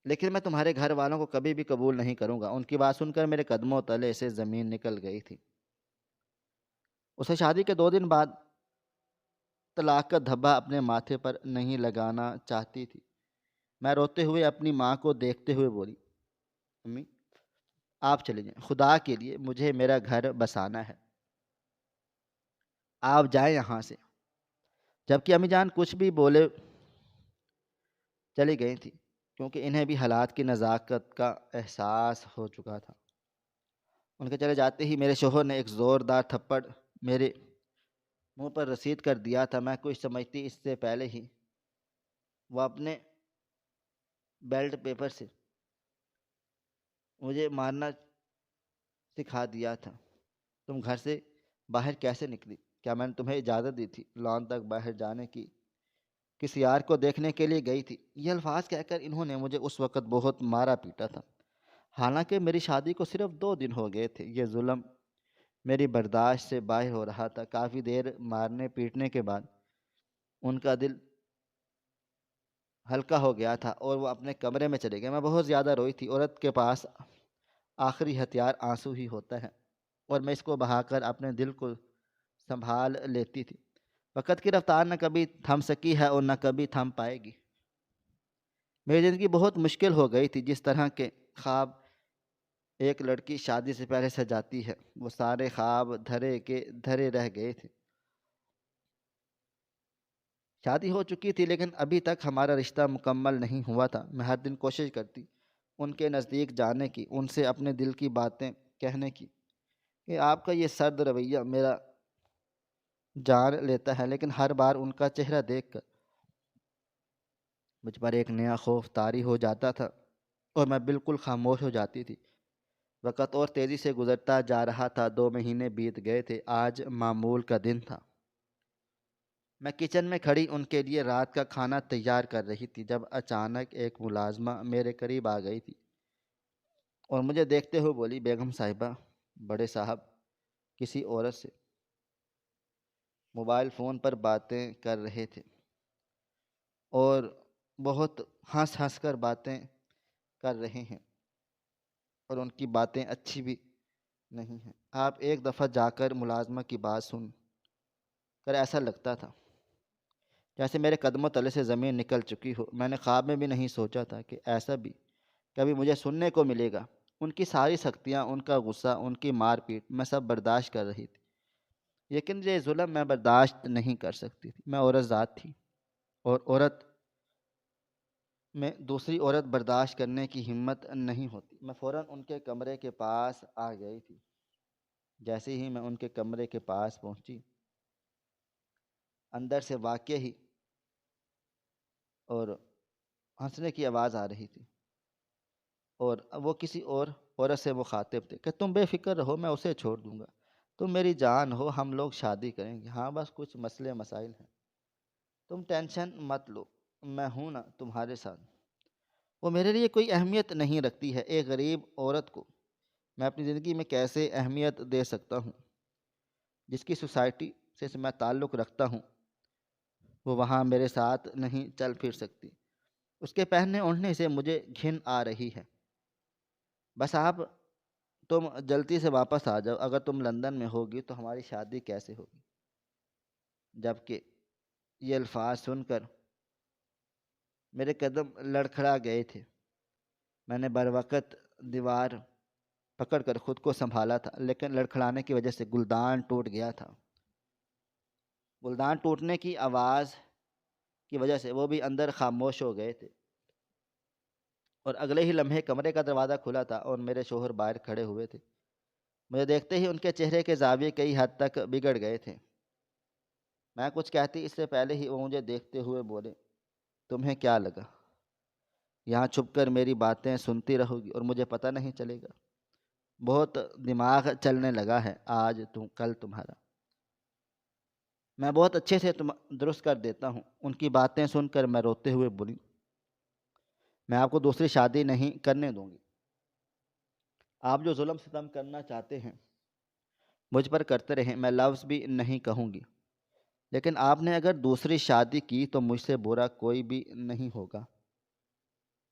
لیکن میں تمہارے گھر والوں کو کبھی بھی قبول نہیں کروں گا۔ ان کی بات سن کر میرے قدموں تلے سے زمین نکل گئی تھی۔ اسے شادی کے 2 دن بعد طلاق کا دھبا اپنے ماتھے پر نہیں لگانا چاہتی تھی۔ میں روتے ہوئے اپنی ماں کو دیکھتے ہوئے بولی، امی آپ چلے جائیں، خدا کے لیے مجھے میرا گھر بسانا ہے، آپ جائیں یہاں سے۔ جبکہ امی جان کچھ بھی بولے چلی گئی تھی، کیونکہ انہیں بھی حالات کی نزاکت کا احساس ہو چکا تھا۔ ان کے چلے جاتے ہی میرے شوہر نے ایک زوردار تھپڑ میرے منہ پر رسید کر دیا تھا۔ میں کچھ سمجھتی اس سے پہلے ہی وہ اپنے بیلٹ پیپر سے مجھے مارنا سکھا دیا تھا۔ تم گھر سے باہر کیسے نکلی؟ کیا میں نے تمہیں اجازت دی تھی؟ لان تک باہر جانے کی کسی یار کو دیکھنے کے لیے گئی تھی۔ یہ الفاظ کہہ کر انہوں نے مجھے اس وقت بہت مارا پیٹا تھا، حالانکہ میری شادی کو صرف 2 دن ہو گئے تھے۔ یہ ظلم میری برداشت سے باہر ہو رہا تھا۔ کافی دیر مارنے پیٹنے کے بعد ان کا دل ہلکا ہو گیا تھا اور وہ اپنے کمرے میں چلے گئے۔ میں بہت زیادہ روئی تھی۔ عورت کے پاس آخری ہتھیار آنسو ہی ہوتا ہے، اور میں اس کو بہا کر اپنے دل کو سنبھال لیتی تھی۔ وقت کی رفتار نہ کبھی تھم سکی ہے اور نہ کبھی تھم پائے گی۔ میری زندگی بہت مشکل ہو گئی تھی۔ جس طرح کے خواب ایک لڑکی شادی سے پہلے سجاتی ہے، وہ سارے خواب دھرے کے دھرے رہ گئے تھے۔ شادی ہو چکی تھی، لیکن ابھی تک ہمارا رشتہ مکمل نہیں ہوا تھا۔ میں ہر دن کوشش کرتی ان کے نزدیک جانے کی، ان سے اپنے دل کی باتیں کہنے کی، کہ آپ کا یہ سرد رویہ میرا جان لیتا ہے، لیکن ہر بار ان کا چہرہ دیکھ کر مجھ پر ایک نیا خوف طاری ہو جاتا تھا اور میں بالکل خاموش ہو جاتی تھی۔ وقت اور تیزی سے گزرتا جا رہا تھا۔ 2 مہینے بیت گئے تھے۔ آج معمول کا دن تھا۔ میں کچن میں کھڑی ان کے لیے رات کا کھانا تیار کر رہی تھی، جب اچانک ایک ملازمہ میرے قریب آ گئی تھی اور مجھے دیکھتے ہوئے بولی، بیگم صاحبہ، بڑے صاحب کسی عورت سے موبائل فون پر باتیں کر رہے تھے اور بہت ہنس ہنس کر باتیں کر رہے ہیں، اور ان کی باتیں اچھی بھی نہیں ہیں۔ آپ ایک دفعہ جا کر ملازمہ کی بات سن کر ایسا لگتا تھا جیسے میرے قدموں تلے سے زمین نکل چکی ہو۔ میں نے خواب میں بھی نہیں سوچا تھا کہ ایسا بھی کبھی مجھے سننے کو ملے گا۔ ان کی ساری سختیاں، ان کا غصہ، ان کی مار پیٹ، میں سب برداشت کر رہی تھی، لیکن یہ ظلم میں برداشت نہیں کر سکتی تھی۔ میں عورت ذات تھی، اور عورت میں دوسری عورت برداشت کرنے کی ہمت نہیں ہوتی۔ میں فوراً ان کے کمرے کے پاس آ گئی تھی۔ جیسے ہی میں ان کے کمرے کے پاس پہنچی، اندر سے واقع ہی اور ہنسنے کی آواز آ رہی تھی، اور وہ کسی اور عورت سے مخاطب تھے کہ تم بے فکر رہو، میں اسے چھوڑ دوں گا، تم میری جان ہو، ہم لوگ شادی کریں گے۔ ہاں بس کچھ مسئلے مسائل ہیں، تم ٹینشن مت لو، میں ہوں نا تمہارے ساتھ۔ وہ میرے لیے کوئی اہمیت نہیں رکھتی ہے۔ ایک غریب عورت کو میں اپنی زندگی میں کیسے اہمیت دے سکتا ہوں؟ جس کی سوسائٹی سے میں تعلق رکھتا ہوں، وہ وہاں میرے ساتھ نہیں چل پھر سکتی۔ اس کے پہننے اوڑھنے سے مجھے گھن آ رہی ہے۔ بس آپ تم جلدی سے واپس آ جاؤ۔ اگر تم لندن میں ہوگی تو ہماری شادی کیسے ہوگی؟ جبکہ یہ الفاظ سن کر میرے قدم لڑکھڑا گئے تھے۔ میں نے بروقت دیوار پکڑ کر خود کو سنبھالا تھا، لیکن لڑکھڑانے کی وجہ سے گلدان ٹوٹ گیا تھا۔ گلدان ٹوٹنے کی آواز کی وجہ سے وہ بھی اندر خاموش ہو گئے تھے، اور اگلے ہی لمحے کمرے کا دروازہ کھلا تھا اور میرے شوہر باہر کھڑے ہوئے تھے۔ مجھے دیکھتے ہی ان کے چہرے کے زاویے کئی حد تک بگڑ گئے تھے۔ میں کچھ کہتی اس سے پہلے ہی وہ مجھے دیکھتے ہوئے بولے، تمہیں کیا لگا یہاں چھپ کر میری باتیں سنتی رہو گی اور مجھے پتہ نہیں چلے گا؟ بہت دماغ چلنے لگا ہے آج کل تمہارا، میں بہت اچھے سے درست کر دیتا ہوں۔ ان کی باتیں سن کر میں روتے ہوئے بولی، میں آپ کو دوسری شادی نہیں کرنے دوں گی۔ آپ جو ظلم ستم کرنا چاہتے ہیں مجھ پر کرتے رہیں، میں لفظ بھی نہیں کہوں گی۔ لیکن آپ نے اگر دوسری شادی کی تو مجھ سے برا کوئی بھی نہیں ہوگا۔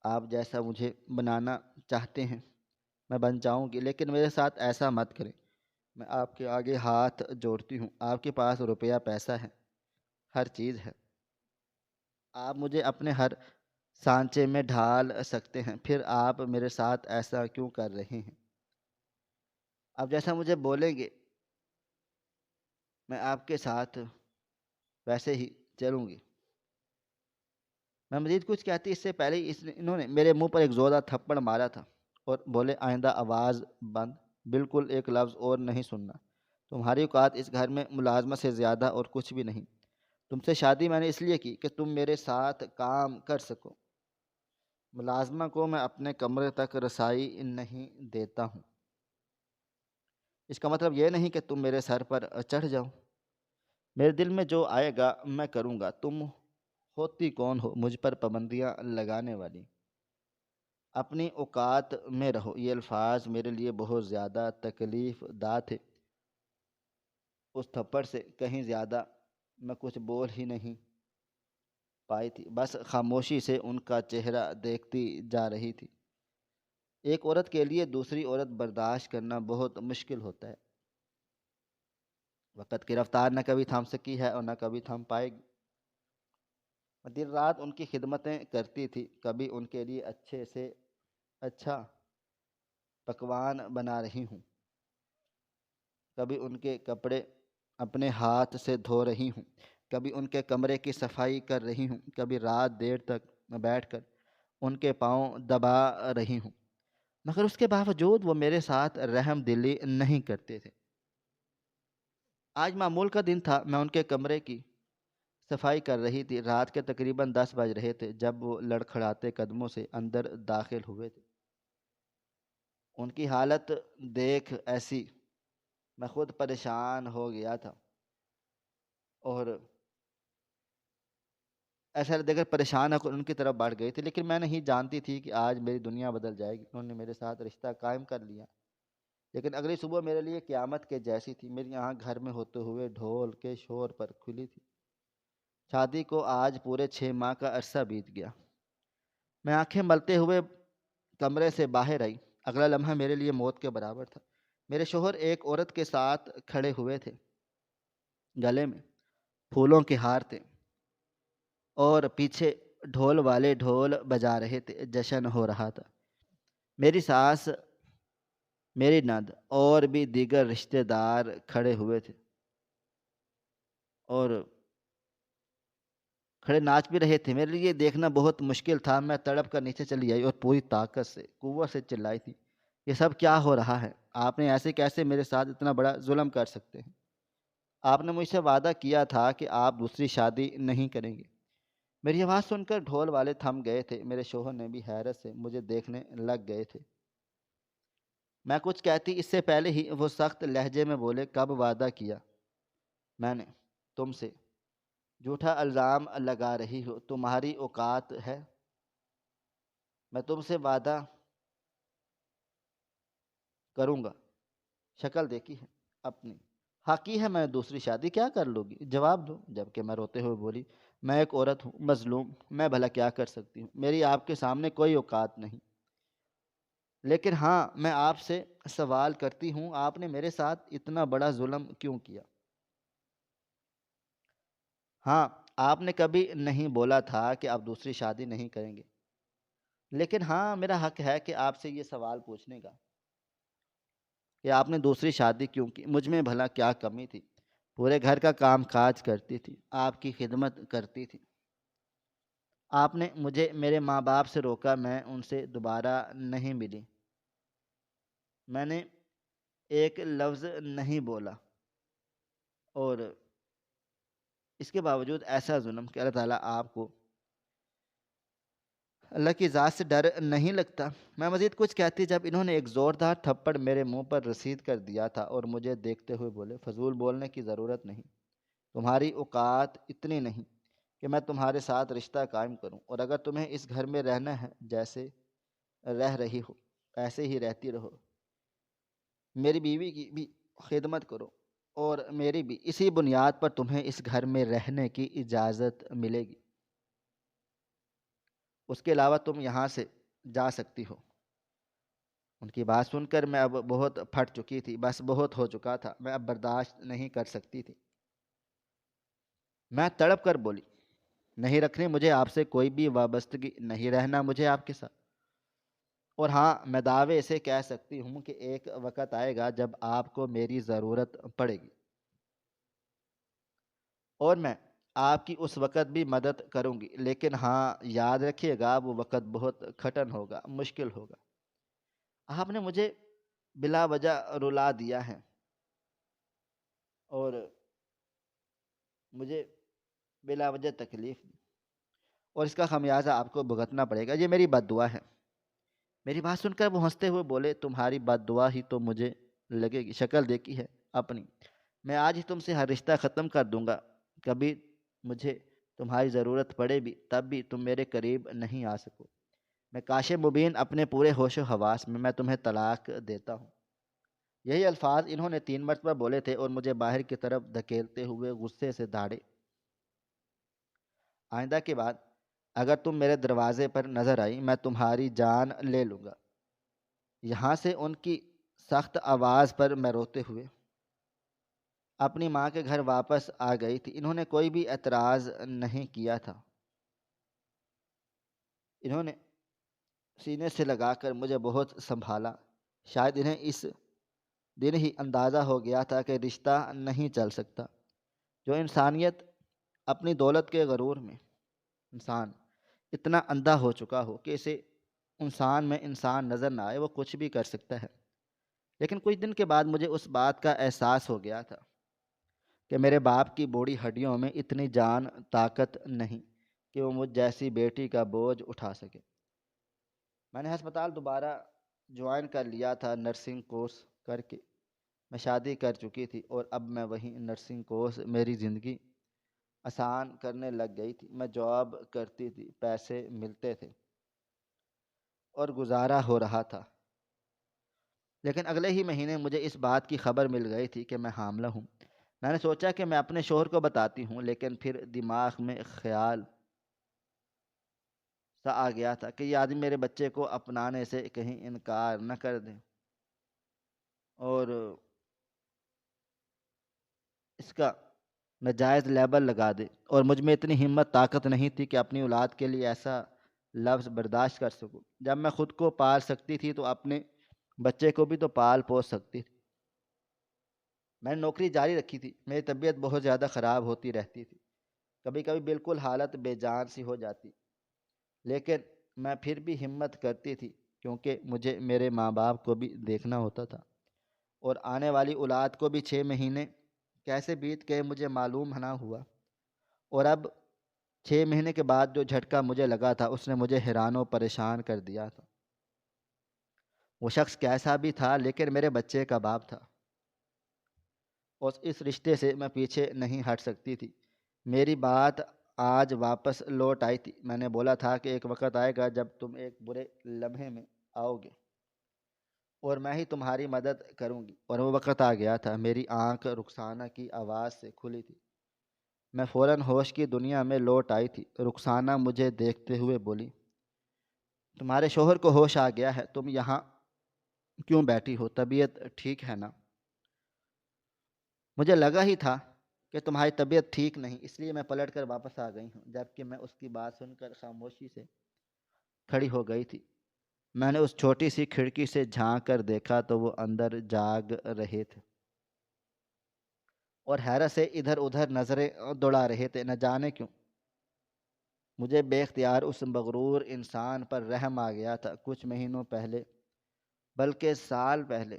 آپ جیسا مجھے بنانا چاہتے ہیں میں بن جاؤں گی، لیکن میرے ساتھ ایسا مت کریں۔ میں آپ کے آگے ہاتھ جوڑتی ہوں، آپ کے پاس روپیہ پیسہ ہے، ہر چیز ہے، آپ مجھے اپنے ہر سانچے میں ڈھال سکتے ہیں، پھر آپ میرے ساتھ ایسا کیوں کر رہے ہیں؟ آپ جیسا مجھے بولیں گے میں آپ کے ساتھ ویسے ہی چلوں گی۔ میں مزید کچھ کہتی اس سے پہلے ہی انہوں نے میرے منہ پر ایک زوردار تھپڑ مارا تھا اور بولے، آئندہ آواز بند، بالکل ایک لفظ اور نہیں سننا۔ تمہاری اوقات اس گھر میں ملازمت سے زیادہ اور کچھ بھی نہیں۔ تم سے شادی میں نے اس لیے کی کہ تم میرے ساتھ کام کر سکو۔ ملازمہ کو میں اپنے کمرے تک رسائی نہیں دیتا ہوں۔ اس کا مطلب یہ نہیں کہ تم میرے سر پر چڑھ جاؤ۔ میرے دل میں جو آئے گا میں کروں گا۔ تم ہوتی کون ہو مجھ پر پابندیاں لگانے والی؟ اپنی اوقات میں رہو۔ یہ الفاظ میرے لیے بہت زیادہ تکلیف دہ تھے۔ اس تھپڑ سے کہیں زیادہ میں کچھ بول ہی نہیں پائی تھی، بس خاموشی سے ان کا چہرہ دیکھتی جا رہی تھی۔ ایک عورت کے لیے دوسری عورت برداشت کرنا بہت مشکل ہوتا ہے۔ وقت کی رفتار نہ کبھی تھام سکی ہے اور نہ کبھی تھام پائے گی۔ میں دن رات ان کی خدمتیں کرتی تھی، کبھی ان کے لیے اچھے سے اچھا پکوان بنا رہی ہوں، کبھی ان کے کپڑے اپنے ہاتھ سے دھو رہی ہوں، کبھی ان کے کمرے کی صفائی کر رہی ہوں، کبھی رات دیر تک بیٹھ کر ان کے پاؤں دبا رہی ہوں، مگر اس کے باوجود وہ میرے ساتھ رحم دلی نہیں کرتے تھے۔ آج معمول کا دن تھا، میں ان کے کمرے کی صفائی کر رہی تھی۔ رات کے تقریباً 10 بج رہے تھے جب وہ لڑکھڑاتے قدموں سے اندر داخل ہوئے تھے۔ ان کی حالت دیکھ ایسی میں خود پریشان ہو گیا تھا اور ایسا دیکھ کر پریشان ہو کر ان کی طرف بڑھ گئی تھی، لیکن میں نہیں جانتی تھی کہ آج میری دنیا بدل جائے گی۔ انہوں نے میرے ساتھ رشتہ قائم کر لیا، لیکن اگلی صبح میرے لیے قیامت کے جیسی تھی۔ میری آنکھ گھر میں ہوتے ہوئے ڈھول کے شور پر کھلی تھی۔ شادی کو آج پورے 6 ماہ کا عرصہ بیت گیا۔ میں آنکھیں ملتے ہوئے کمرے سے باہر آئی۔ اگلا لمحہ میرے لیے موت کے برابر تھا۔ میرے شوہر ایک عورت کے ساتھ کھڑے ہوئے تھے، گلے میں پھولوں کے ہار تھے اور پیچھے ڈھول والے ڈھول بجا رہے تھے، جشن ہو رہا تھا۔ میری ساس، میری نند اور بھی دیگر رشتہ دار کھڑے ہوئے تھے اور کھڑے ناچ بھی رہے تھے۔ میرے لیے دیکھنا بہت مشکل تھا۔ میں تڑپ کر نیچے چلی آئی اور پوری طاقت سے، قوت سے چلائی تھی، یہ سب کیا ہو رہا ہے؟ آپ نے ایسے کیسے میرے ساتھ اتنا بڑا ظلم کر سکتے ہیں؟ آپ نے مجھ سے وعدہ کیا تھا کہ آپ دوسری شادی نہیں کریں گے۔ میری آواز سن کر ڈھول والے تھم گئے تھے۔ میرے شوہر نے بھی حیرت سے مجھے دیکھنے لگ گئے تھے۔ میں کچھ کہتی اس سے پہلے ہی وہ سخت لہجے میں بولے، کب وعدہ کیا؟ میں نے تم سے؟ جھوٹا الزام لگا رہی ہو، تمہاری اوقات ہے؟ میں تم سے وعدہ کروں گا، شکل دیکھی ہے اپنی؟ حق ہی ہے میں دوسری شادی کیا کر لوں گی؟ جواب دو۔ جبکہ میں روتے ہوئے بولی، میں ایک عورت ہوں، مظلوم، میں بھلا کیا کر سکتی ہوں؟ میری آپ کے سامنے کوئی اوقات نہیں، لیکن ہاں میں آپ سے سوال کرتی ہوں، آپ نے میرے ساتھ اتنا بڑا ظلم کیوں کیا؟ ہاں، آپ نے کبھی نہیں بولا تھا کہ آپ دوسری شادی نہیں کریں گے، لیکن ہاں میرا حق ہے کہ آپ سے یہ سوال پوچھنے کا کہ آپ نے دوسری شادی کیوں کی؟ مجھ میں بھلا کیا کمی تھی؟ پورے گھر کا کام کاج کرتی تھی، آپ کی خدمت کرتی تھی۔ آپ نے مجھے میرے ماں باپ سے روکا، میں ان سے دوبارہ نہیں ملی، میں نے ایک لفظ نہیں بولا، اور اس کے باوجود ایسا ظلم کہ اللہ تعالیٰ آپ کو اللہ کی ذات سے ڈر نہیں لگتا؟ میں مزید کچھ کہتی جب انہوں نے ایک زوردار تھپڑ میرے منہ پر رسید کر دیا تھا اور مجھے دیکھتے ہوئے بولے، فضول بولنے کی ضرورت نہیں، تمہاری اوقات اتنی نہیں کہ میں تمہارے ساتھ رشتہ قائم کروں، اور اگر تمہیں اس گھر میں رہنا ہے جیسے رہ رہی ہو ایسے ہی رہتی رہو، میری بیوی کی بھی خدمت کرو، اور میری بھی اسی بنیاد پر تمہیں اس گھر میں رہنے کی اجازت ملے گی۔ اس کے علاوہ تم یہاں سے جا سکتی ہو۔ ان کی بات سن کر میں اب بہت پھٹ چکی تھی، بس بہت ہو چکا تھا، میں اب برداشت نہیں کر سکتی تھی۔ میں تڑپ کر بولی، نہیں رکھنی مجھے آپ سے کوئی بھی وابستگی، نہیں رہنا مجھے آپ کے ساتھ۔ اور ہاں، میں دعوے سے کہہ سکتی ہوں کہ ایک وقت آئے گا جب آپ کو میری ضرورت پڑے گی، اور میں آپ کی اس وقت بھی مدد کروں گی، لیکن ہاں یاد رکھیے گا وہ وقت بہت کھٹن ہوگا، مشکل ہوگا۔ آپ نے مجھے بلا وجہ رلا دیا ہے، اور مجھے بلا وجہ تکلیف دی، اور اس کا خمیازہ آپ کو بھگتنا پڑے گا، یہ میری بد دعا ہے۔ میری بات سن کر وہ ہنستے ہوئے بولے، تمہاری بد دعا ہی تو مجھے لگے گی، شکل دیکھی ہے اپنی، میں آج ہی تم سے ہر رشتہ ختم کر دوں گا۔ کبھی مجھے تمہاری ضرورت پڑے بھی تب بھی تم میرے قریب نہیں آ سکو۔ میں کاش مبین اپنے پورے ہوش و حواس میں تمہیں طلاق دیتا ہوں۔ یہی الفاظ انہوں نے 3 مرتبہ بولے تھے اور مجھے باہر کی طرف دھکیلتے ہوئے غصے سے دھاڑے، آئندہ کے بعد اگر تم میرے دروازے پر نظر آئی میں تمہاری جان لے لوں گا۔ یہاں سے ان کی سخت آواز پر میں روتے ہوئے اپنی ماں کے گھر واپس آ گئی تھی۔ انہوں نے کوئی بھی اعتراض نہیں کیا تھا، انہوں نے سینے سے لگا کر مجھے بہت سنبھالا۔ شاید انہیں اس دن ہی اندازہ ہو گیا تھا کہ رشتہ نہیں چل سکتا۔ جو انسانیت اپنی دولت کے غرور میں انسان اتنا اندھا ہو چکا ہو کہ اسے انسان میں انسان نظر نہ آئے، وہ کچھ بھی کر سکتا ہے۔ لیکن کچھ دن کے بعد مجھے اس بات کا احساس ہو گیا تھا کہ میرے باپ کی بوڑھی ہڈیوں میں اتنی جان طاقت نہیں کہ وہ مجھ جیسی بیٹی کا بوجھ اٹھا سکے۔ میں نے ہسپتال دوبارہ جوائن کر لیا تھا، نرسنگ کورس کر کے میں شادی کر چکی تھی، اور اب میں وہی نرسنگ کورس میری زندگی آسان کرنے لگ گئی تھی۔ میں جاب کرتی تھی، پیسے ملتے تھے اور گزارا ہو رہا تھا۔ لیکن اگلے ہی مہینے مجھے اس بات کی خبر مل گئی تھی کہ میں حاملہ ہوں۔ میں نے سوچا کہ میں اپنے شوہر کو بتاتی ہوں، لیکن پھر دماغ میں خیال سا آ گیا تھا کہ یہ آدمی میرے بچے کو اپنانے سے کہیں انکار نہ کر دے اور اس کا ناجائز لیبل لگا دے، اور مجھ میں اتنی ہمت طاقت نہیں تھی کہ اپنی اولاد کے لیے ایسا لفظ برداشت کر سکوں۔ جب میں خود کو پال سکتی تھی تو اپنے بچے کو بھی تو پال پوس سکتی تھی۔ میں نے نوکری جاری رکھی تھی، میری طبیعت بہت زیادہ خراب ہوتی رہتی تھی، کبھی کبھی بالکل حالت بے جان سی ہو جاتی، لیکن میں پھر بھی ہمت کرتی تھی کیونکہ مجھے میرے ماں باپ کو بھی دیکھنا ہوتا تھا، اور آنے والی اولاد کو بھی 6 مہینے کیسے بیت گئے مجھے معلوم نہ ہوا۔ اور اب 6 مہینے کے بعد جو جھٹکا مجھے لگا تھا اس نے مجھے حیران و پریشان کر دیا تھا۔ وہ شخص کیسا بھی تھا لیکن میرے بچے کا باپ تھا، اور اس رشتے سے میں پیچھے نہیں ہٹ سکتی تھی۔ میری بات آج واپس لوٹ آئی تھی۔ میں نے بولا تھا کہ ایک وقت آئے گا جب تم ایک برے لمحے میں آؤ گے اور میں ہی تمہاری مدد کروں گی، اور وہ وقت آ گیا تھا۔ میری آنکھ رخسانہ کی آواز سے کھلی تھی، میں فوراً ہوش کی دنیا میں لوٹ آئی تھی۔ رخسانہ مجھے دیکھتے ہوئے بولی، تمہارے شوہر کو ہوش آ گیا ہے، تم یہاں کیوں بیٹھی ہو، طبیعت ٹھیک ہے نا؟ مجھے لگا ہی تھا کہ تمہاری طبیعت ٹھیک نہیں، اس لیے میں پلٹ کر واپس آ گئی ہوں۔ جبکہ میں اس کی بات سن کر خاموشی سے کھڑی ہو گئی تھی، میں نے اس چھوٹی سی کھڑکی سے جھانک کر دیکھا تو وہ اندر جاگ رہے تھے اور حیرت سے ادھر ادھر نظریں دوڑا رہے تھے۔ نہ جانے کیوں مجھے بے اختیار اس مغرور انسان پر رحم آ گیا تھا۔ کچھ مہینوں پہلے، بلکہ سال پہلے،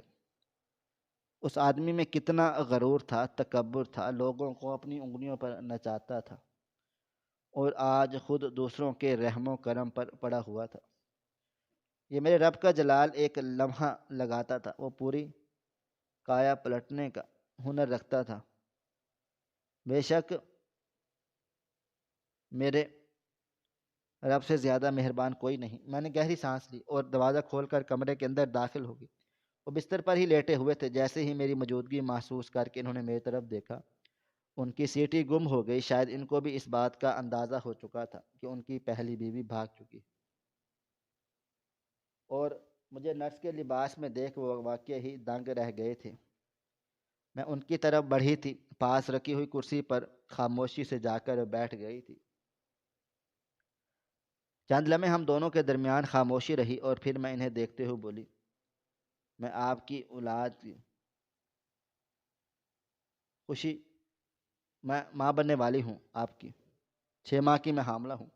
اس آدمی میں کتنا غرور تھا، تکبر تھا، لوگوں کو اپنی انگلیوں پر نچاتا تھا، اور آج خود دوسروں کے رحم و کرم پر پڑا ہوا تھا۔ یہ میرے رب کا جلال ایک لمحہ لگاتا تھا، وہ پوری کایا پلٹنے کا ہنر رکھتا تھا۔ بے شک میرے رب سے زیادہ مہربان کوئی نہیں۔ میں نے گہری سانس لی اور دروازہ کھول کر کمرے کے اندر داخل ہو گئی۔ وہ بستر پر ہی لیٹے ہوئے تھے۔ جیسے ہی میری موجودگی محسوس کر کے انہوں نے میری طرف دیکھا، ان کی سیٹی گم ہو گئی۔ شاید ان کو بھی اس بات کا اندازہ ہو چکا تھا کہ ان کی پہلی بیوی بھاگ چکی، اور مجھے نرس کے لباس میں دیکھ وہ واقعی ہی دنگ رہ گئے تھے۔ میں ان کی طرف بڑھی تھی، پاس رکھی ہوئی کرسی پر خاموشی سے جا کر بیٹھ گئی تھی۔ چند لمحے ہم دونوں کے درمیان خاموشی رہی، اور پھر میں انہیں دیکھتے ہوئے بولی، میں آپ کی اولاد کی خوشی میں ماں بننے والی ہوں آپ کی۔ 6 ماہ کی میں حاملہ ہوں۔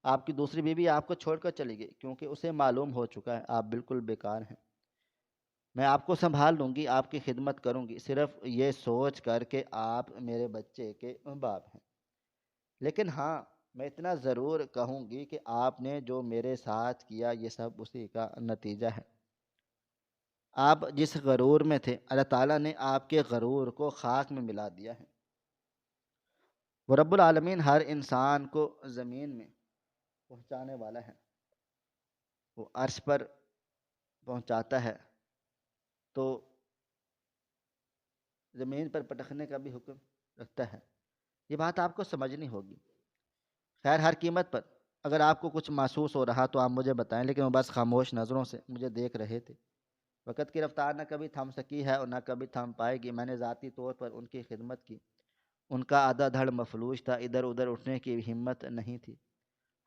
آپ کی دوسری بیوی آپ کو چھوڑ کر چلی گئی کیونکہ اسے معلوم ہو چکا ہے آپ بالکل بیکار ہیں۔ میں آپ کو سنبھال لوں گی، آپ کی خدمت کروں گی، صرف یہ سوچ کر کہ آپ میرے بچے کے باپ ہیں۔ لیکن ہاں، میں اتنا ضرور کہوں گی کہ آپ نے جو میرے ساتھ کیا یہ سب اسی کا نتیجہ ہے۔ آپ جس غرور میں تھے، اللہ تعالیٰ نے آپ کے غرور کو خاک میں ملا دیا ہے۔ وہ رب العالمین ہر انسان کو زمین میں پہنچانے والا ہے، وہ عرش پر پہنچاتا ہے تو زمین پر پٹکنے کا بھی حکم رکھتا ہے۔ یہ بات آپ کو سمجھنی ہوگی۔ خیر، ہر قیمت پر اگر آپ کو کچھ محسوس ہو رہا تو آپ مجھے بتائیں، لیکن وہ بس خاموش نظروں سے مجھے دیکھ رہے تھے۔ وقت کی رفتار نہ کبھی تھم سکی ہے اور نہ کبھی تھم پائے گی۔ میں نے ذاتی طور پر ان کی خدمت کی، ان کا آدھا دھڑ مفلوج تھا، ادھر ادھر اٹھنے کی ہمت نہیں تھی۔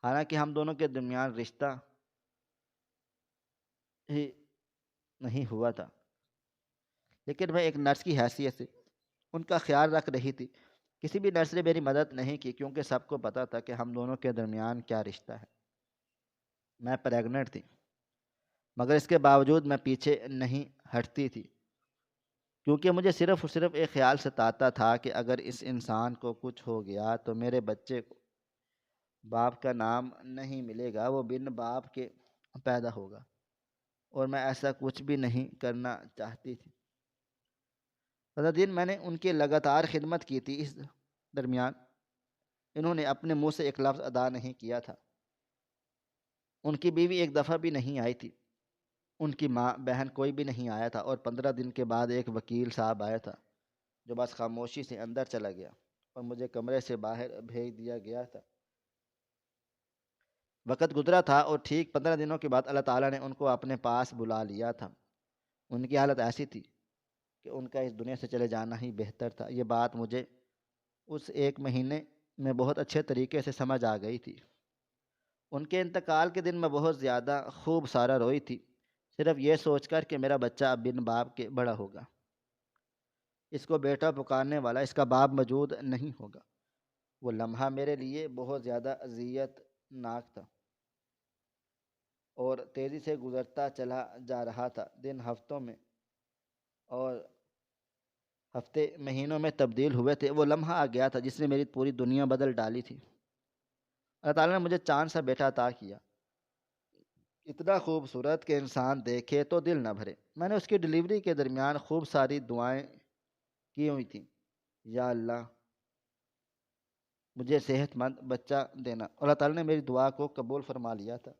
حالانکہ ہم دونوں کے درمیان رشتہ ہی نہیں ہوا تھا، لیکن میں ایک نرس کی حیثیت سے ان کا خیال رکھ رہی تھی۔ کسی بھی نرس نے میری مدد نہیں کی کیونکہ سب کو پتہ تھا کہ ہم دونوں کے درمیان کیا رشتہ ہے۔ میں پریگننٹ تھی، مگر اس کے باوجود میں پیچھے نہیں ہٹتی تھی، کیونکہ مجھے صرف اور صرف ایک خیال ستاتا تھا کہ اگر اس انسان کو کچھ ہو گیا تو میرے بچے کو باپ کا نام نہیں ملے گا، وہ بن باپ کے پیدا ہوگا، اور میں ایسا کچھ بھی نہیں کرنا چاہتی تھی۔ دن میں نے ان کی لگاتار خدمت کی تھی، اس درمیان انہوں نے اپنے منہ سے ایک لفظ ادا نہیں کیا تھا۔ ان کی بیوی ایک دفعہ بھی نہیں آئی تھی، ان کی ماں بہن کوئی بھی نہیں آیا تھا، اور 15 دن کے بعد ایک وکیل صاحب آیا تھا جو بس خاموشی سے اندر چلا گیا اور مجھے کمرے سے باہر بھیج دیا گیا تھا۔ وقت گزرا تھا اور ٹھیک 15 دنوں کے بعد اللہ تعالیٰ نے ان کو اپنے پاس بلا لیا تھا۔ ان کی حالت ایسی تھی کہ ان کا اس دنیا سے چلے جانا ہی بہتر تھا۔ یہ بات مجھے اس 1 مہینے میں بہت اچھے طریقے سے سمجھ آ گئی تھی۔ ان کے انتقال کے دن میں بہت زیادہ خوب سارا روئی تھی، صرف یہ سوچ کر کہ میرا بچہ اب بن باپ کے بڑا ہوگا، اس کو بیٹا پکارنے والا اس کا باپ موجود نہیں ہوگا۔ وہ لمحہ میرے لیے بہت زیادہ اذیت ناک تھا اور تیزی سے گزرتا چلا جا رہا تھا۔ دن ہفتوں میں اور ہفتے مہینوں میں تبدیل ہوئے تھے۔ وہ لمحہ آ گیا تھا جس نے میری پوری دنیا بدل ڈالی تھی۔ اللہ تعالیٰ نے مجھے چاند سا بیٹا عطا کیا، اتنا خوبصورت کہ انسان دیکھے تو دل نہ بھرے۔ میں نے اس کی ڈلیوری کے درمیان خوب ساری دعائیں کی ہوئی تھیں، یا اللہ مجھے صحت مند بچہ دینا، اور اللہ تعالیٰ نے میری دعا کو قبول فرما لیا تھا۔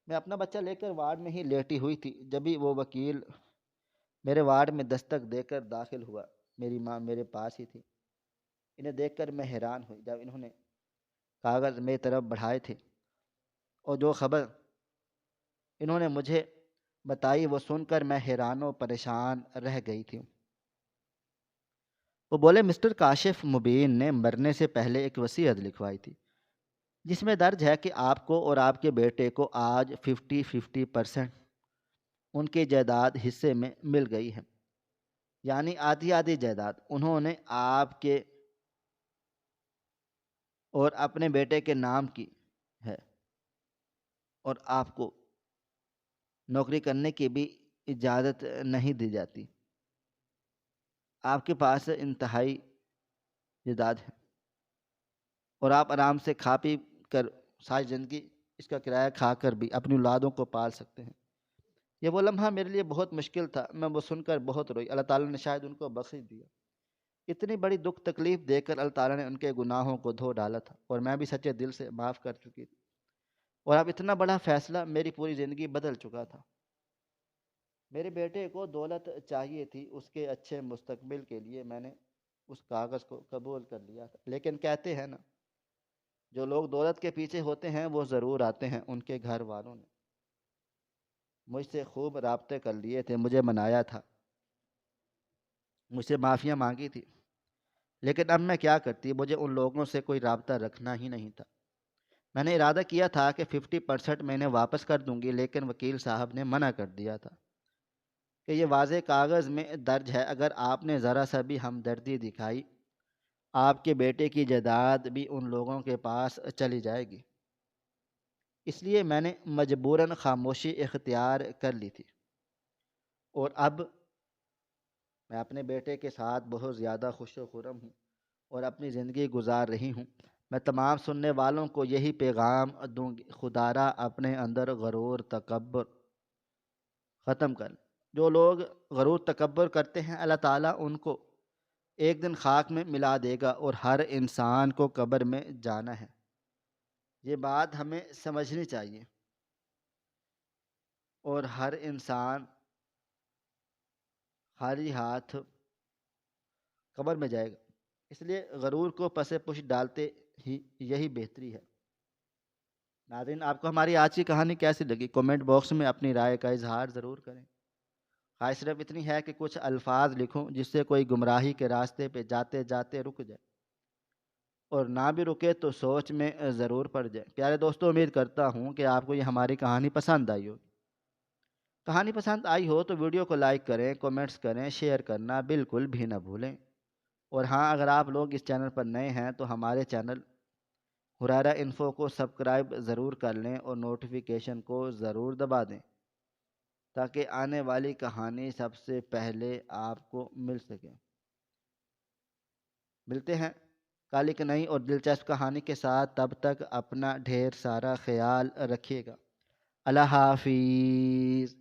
میں اپنا بچہ لے کر وارڈ میں ہی لیٹی ہوئی تھی جبھی وہ وکیل میرے وارڈ میں دستک دے کر داخل ہوا۔ میری ماں میرے پاس ہی تھی۔ انہیں دیکھ کر میں حیران ہوئی جب انہوں نے کاغذ میری طرف بڑھائے تھے، اور جو خبر انہوں نے مجھے بتائی وہ سن کر میں حیران و پریشان رہ گئی تھی۔ وہ بولے، مسٹر کاشف مبین نے مرنے سے پہلے ایک وصیت لکھوائی تھی جس میں درج ہے کہ آپ کو اور آپ کے بیٹے کو آج 50-50% ان کی جائیداد حصے میں مل گئی ہے، یعنی آدھی آدھی جائیداد انہوں نے آپ کے اور اپنے بیٹے کے نام کی ہے، اور آپ کو نوکری کرنے کی بھی اجازت نہیں دی جاتی۔ آپ کے پاس انتہائی جائیداد ہے اور آپ آرام سے کھا پی کر ساری زندگی اس کا کرایہ کھا کر بھی اپنی اولادوں کو پال سکتے ہیں۔ یہ وہ لمحہ میرے لیے بہت مشکل تھا، میں وہ سن کر بہت روئی۔ اللہ تعالیٰ نے شاید ان کو بخش دیا۔ اتنی بڑی دکھ تکلیف دے کر اللہ تعالیٰ نے ان کے گناہوں کو دھو ڈالا تھا، اور میں بھی سچے دل سے معاف کر چکی تھی، اور اب اتنا بڑا فیصلہ میری پوری زندگی بدل چکا تھا۔ میرے بیٹے کو دولت چاہیے تھی اس کے اچھے مستقبل کے لیے، میں نے اس کاغذ کو قبول کر لیا تھا، لیکن کہتے ہیں نا، جو لوگ دولت کے پیچھے ہوتے ہیں وہ ضرور آتے ہیں۔ ان کے گھر والوں نے مجھ سے خوب رابطے کر لیے تھے، مجھے منایا تھا، مجھ سے معافیاں مانگی تھی، لیکن اب میں کیا کرتی، مجھے ان لوگوں سے کوئی رابطہ رکھنا ہی نہیں تھا۔ میں نے ارادہ کیا تھا کہ 50% میں نے واپس کر دوں گی، لیکن وکیل صاحب نے منع کر دیا تھا کہ یہ واضح کاغذ میں درج ہے، اگر آپ نے ذرا سا بھی ہمدردی دکھائی آپ کے بیٹے کی جائیداد بھی ان لوگوں کے پاس چلی جائے گی۔ اس لیے میں نے مجبوراً خاموشی اختیار کر لی تھی، اور اب میں اپنے بیٹے کے ساتھ بہت زیادہ خوش و خرم ہوں اور اپنی زندگی گزار رہی ہوں۔ میں تمام سننے والوں کو یہی پیغام دوں گی، خدارا اپنے اندر غرور تکبر ختم کر۔ جو لوگ غرور تکبر کرتے ہیں اللہ تعالیٰ ان کو ایک دن خاک میں ملا دے گا، اور ہر انسان کو قبر میں جانا ہے، یہ بات ہمیں سمجھنی چاہیے، اور ہر انسان خالی ہاتھ قبر میں جائے گا، اس لیے غرور کو پس پش ڈالتے ہی یہی بہتری ہے۔ ناظرین، آپ کو ہماری آج کی کہانی کیسی لگی؟ کومنٹ باکس میں اپنی رائے کا اظہار ضرور کریں۔ خواہش صرف اتنی ہے کہ کچھ الفاظ لکھوں جس سے کوئی گمراہی کے راستے پہ جاتے جاتے رک جائے، اور نہ بھی رکے تو سوچ میں ضرور پڑ جائے۔ پیارے دوستو، امید کرتا ہوں کہ آپ کو یہ ہماری کہانی پسند آئی ہوگی۔ کہانی پسند آئی ہو تو ویڈیو کو لائک کریں، کومنٹس کریں، شیئر کرنا بالکل بھی نہ بھولیں۔ اور ہاں، اگر آپ لوگ اس چینل پر نئے ہیں تو ہمارے چینل ہریرہ انفو کو سبسکرائب ضرور کر لیں اور نوٹیفیکیشن کو ضرور دبا دیں، تاکہ آنے والی کہانی سب سے پہلے آپ کو مل سکے۔ ملتے ہیں کل ایک نئی اور دلچسپ کہانی کے ساتھ، تب تک اپنا ڈھیر سارا خیال رکھیے گا۔ اللہ حافظ۔